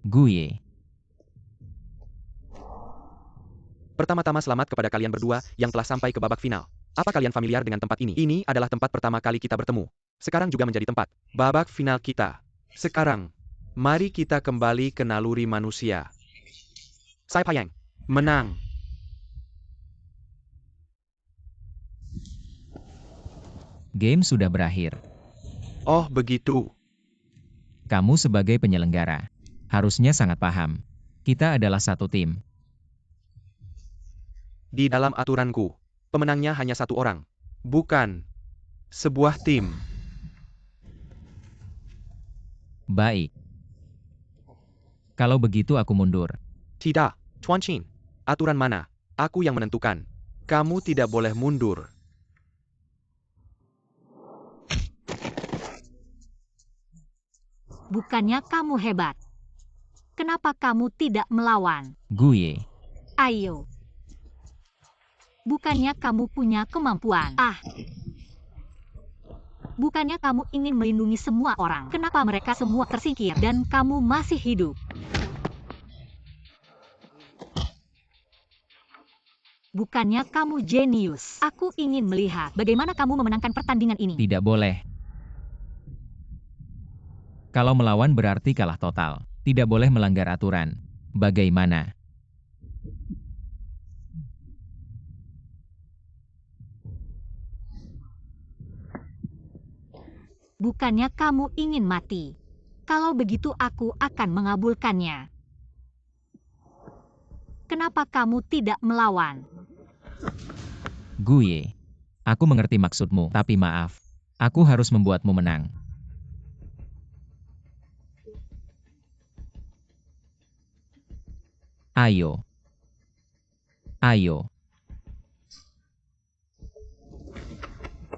Guye. Pertama-tama selamat kepada kalian berdua yang telah sampai ke babak final. Apa kalian familiar dengan tempat ini? Ini adalah tempat pertama kali kita bertemu. Sekarang juga menjadi tempat Babak final kita. Sekarang, mari kita kembali ke naluri manusia. Sai Payang. Menang. Game sudah berakhir. Oh begitu. Kamu sebagai penyelenggara. Harusnya sangat paham. Kita adalah satu tim. Di dalam aturanku, pemenangnya hanya satu orang. Bukan sebuah tim. Baik. Kalau begitu aku mundur. Tidak, Tuan Chin. Aturan mana? Aku yang menentukan. Kamu tidak boleh mundur. Bukannya kamu hebat. Kenapa kamu tidak melawan? Guye. Ayo. Bukannya kamu punya kemampuan. Bukannya kamu ingin melindungi semua orang. Kenapa mereka semua tersingkir dan kamu masih hidup? Bukannya kamu jenius. Aku ingin melihat bagaimana kamu memenangkan pertandingan ini. Tidak boleh. Kalau melawan berarti kalah total. Tidak boleh melanggar aturan. Bagaimana? Bukannya kamu ingin mati. Kalau begitu aku akan mengabulkannya. Kenapa kamu tidak melawan? Guye. Aku mengerti maksudmu, tapi maaf. Aku harus membuatmu menang. Ayo. Ayo.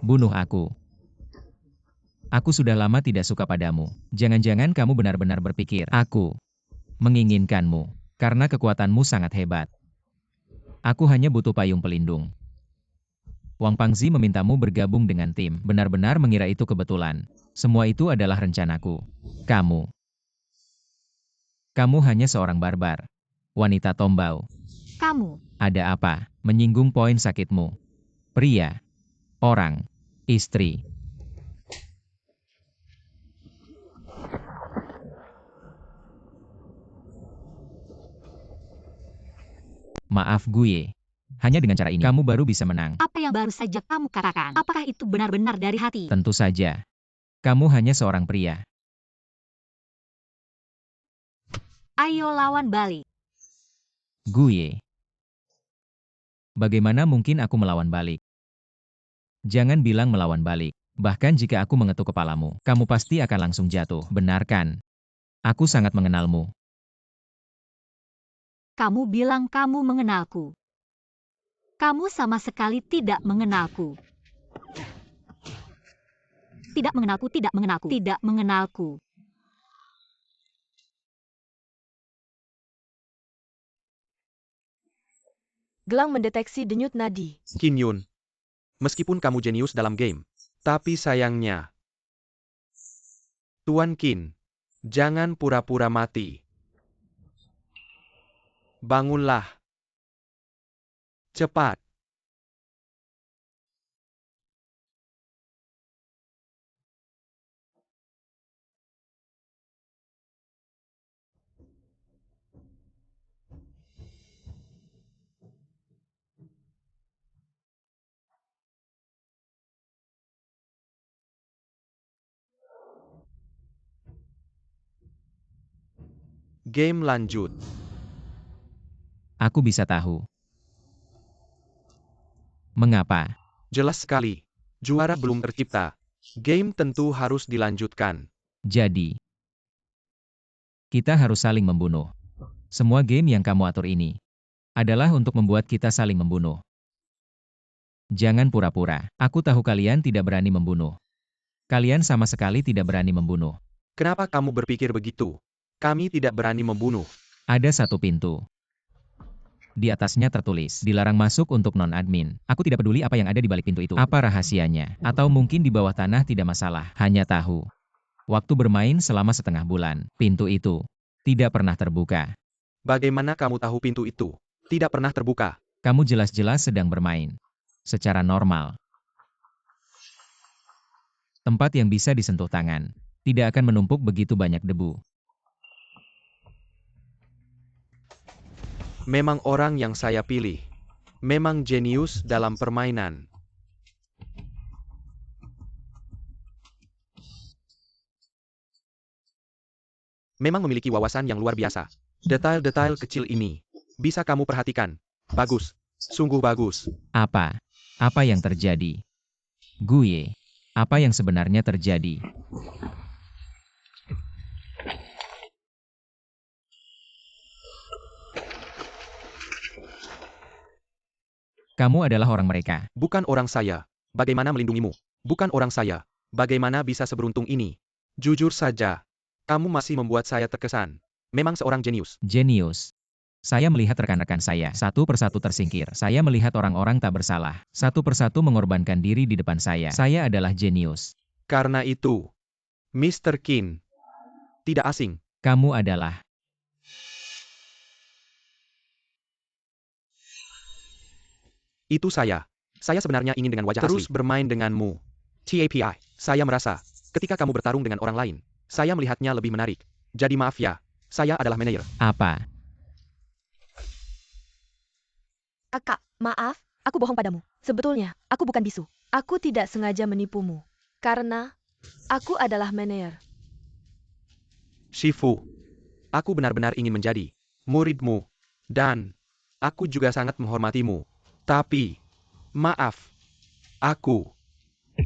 Bunuh aku. Aku sudah lama tidak suka padamu. Jangan-jangan kamu benar-benar berpikir, aku menginginkanmu, karena kekuatanmu sangat hebat. Aku hanya butuh payung pelindung. Wang Pangzi memintamu bergabung dengan tim. Benar-benar mengira itu kebetulan. Semua itu adalah rencanaku. Kamu hanya seorang barbar. Wanita tombau. Kamu. Ada apa? Menyinggung poin sakitmu. Pria. Orang. Istri. Maaf Guye. Hanya dengan cara ini, kamu baru bisa menang. Apa yang baru saja kamu katakan? Apakah itu benar-benar dari hati? Tentu saja. Kamu hanya seorang pria. Ayo lawan balik. Guye. Bagaimana mungkin aku melawan balik? Jangan bilang melawan balik. Bahkan jika aku mengetuk kepalamu, kamu pasti akan langsung jatuh. Benar kan? Aku sangat mengenalmu. Kamu bilang kamu mengenalku. Kamu sama sekali tidak mengenalku. Tidak mengenalku, tidak mengenalku, tidak mengenalku. Gelang mendeteksi denyut nadi. Qin Yun, meskipun kamu jenius dalam game, tapi sayangnya, Tuan Qin, jangan pura-pura mati. Bangunlah. Cepat. Game lanjut. Aku bisa tahu. Mengapa? Jelas sekali. Juara belum tercipta. Game tentu harus dilanjutkan. Jadi, kita harus saling membunuh. Semua game yang kamu atur ini adalah untuk membuat kita saling membunuh. Jangan pura-pura. Aku tahu kalian tidak berani membunuh. Kalian sama sekali tidak berani membunuh. Kenapa kamu berpikir begitu? Kami tidak berani membunuh. Ada satu pintu. Di atasnya tertulis, dilarang masuk untuk non-admin. Aku tidak peduli apa yang ada di balik pintu itu. Apa rahasianya? Atau mungkin di bawah tanah tidak masalah. Hanya tahu. Waktu bermain selama setengah bulan. Pintu itu tidak pernah terbuka. Bagaimana kamu tahu pintu itu tidak pernah terbuka? Kamu jelas-jelas sedang bermain. Secara normal. Tempat yang bisa disentuh tangan. Tidak akan menumpuk begitu banyak debu. Memang orang yang saya pilih. Memang jenius dalam permainan. Memang memiliki wawasan yang luar biasa. Detail-detail kecil ini bisa kamu perhatikan. Bagus. Sungguh bagus. Apa? Apa yang terjadi? Gue. Apa yang sebenarnya terjadi? Kamu adalah orang mereka. Bukan orang saya. Bagaimana melindungimu? Bukan orang saya. Bagaimana bisa seberuntung ini? Jujur saja, kamu masih membuat saya terkesan. Memang seorang jenius. Jenius. Saya melihat rekan-rekan saya satu persatu tersingkir. Saya melihat orang-orang tak bersalah satu persatu mengorbankan diri di depan saya. Saya adalah jenius. Karena itu, Mr. Qin tidak asing. Kamu adalah. Itu saya. Saya sebenarnya ingin dengan wajah terus bermain denganmu. TAPI. Saya merasa, ketika kamu bertarung dengan orang lain, saya melihatnya lebih menarik. Jadi maaf ya, saya adalah manajer. Apa? Kakak, maaf, aku bohong padamu. Sebetulnya, aku bukan bisu. Aku tidak sengaja menipumu. Karena, aku adalah manajer. Shifu, aku benar-benar ingin menjadi muridmu. Dan, aku juga sangat menghormatimu. Tapi, maaf, aku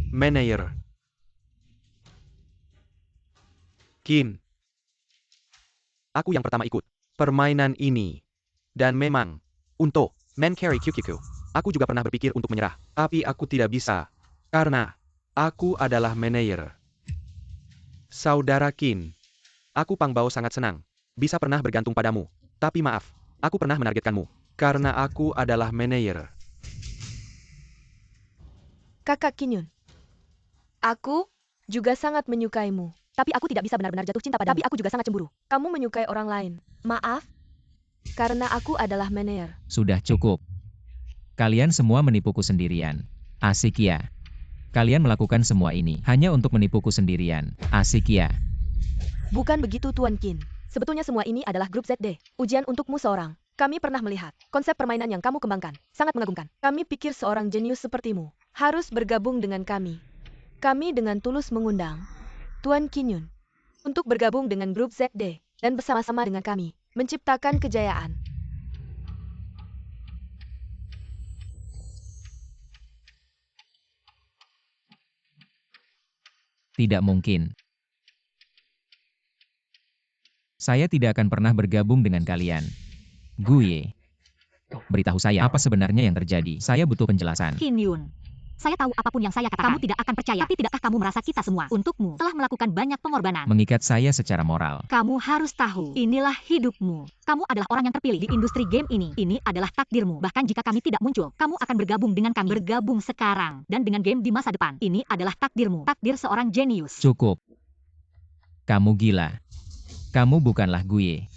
manajer. Qin, aku yang pertama ikut permainan ini. Dan memang, untuk main carry QQQ, aku juga pernah berpikir untuk menyerah. Tapi aku tidak bisa. Karena, aku adalah manajer. Saudara Qin, aku Pangbao sangat senang bisa pernah bergantung padamu. Tapi maaf, aku pernah menargetkanmu. Karena aku adalah manajer. Kakak Qin Yun. Aku juga sangat menyukaimu. Tapi aku tidak bisa benar-benar jatuh cinta padamu. Tapi aku juga sangat cemburu. Kamu menyukai orang lain. Maaf, karena aku adalah manajer. Sudah cukup. Kalian semua menipuku sendirian. Asik ya. Kalian melakukan semua ini hanya untuk menipuku sendirian. Asik ya. Bukan begitu Tuan Qin. Sebetulnya semua ini adalah grup ZD. Ujian untukmu seorang. Kami pernah melihat konsep permainan yang kamu kembangkan. Sangat mengagumkan. Kami pikir seorang jenius sepertimu harus bergabung dengan kami. Kami dengan tulus mengundang Tuan Qin Yun untuk bergabung dengan grup ZD dan bersama-sama dengan kami menciptakan kejayaan. Tidak mungkin. Saya tidak akan pernah bergabung dengan kalian. Guye. Beritahu saya apa sebenarnya yang terjadi. Saya butuh penjelasan. Qin Yun, saya tahu apapun yang saya katakan. Kamu tidak akan percaya. Tapi tidakkah kamu merasa kita semua untukmu telah melakukan banyak pengorbanan? Mengikat saya secara moral. Kamu harus tahu, inilah hidupmu. Kamu adalah orang yang terpilih di industri game ini. Ini adalah takdirmu. Bahkan jika kami tidak muncul, kamu akan bergabung dengan kami. Bergabung sekarang dan dengan game di masa depan. Ini adalah takdirmu. Takdir seorang jenius. Cukup. Kamu gila. Kamu bukanlah Guye.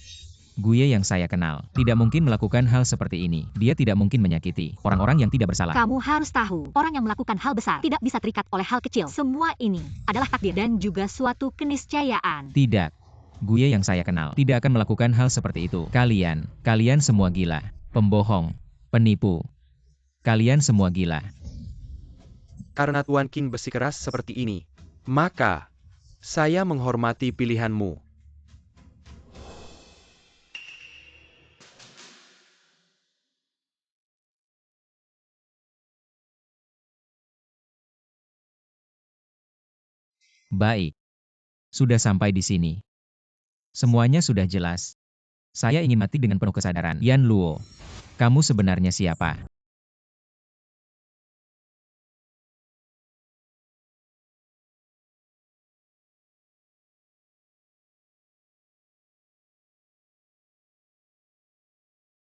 Guye yang saya kenal tidak mungkin melakukan hal seperti ini. Dia tidak mungkin menyakiti orang-orang yang tidak bersalah. Kamu harus tahu, orang yang melakukan hal besar tidak bisa terikat oleh hal kecil. Semua ini adalah takdir dan juga suatu keniscayaan. Tidak. Guye yang saya kenal tidak akan melakukan hal seperti itu. Kalian semua gila. Pembohong. Penipu. Kalian semua gila. Karena Tuan King bersikeras seperti ini, maka saya menghormati pilihanmu. Baik. Sudah sampai di sini. Semuanya sudah jelas. Saya ingin mati dengan penuh kesadaran. Yan Luo. Kamu sebenarnya siapa?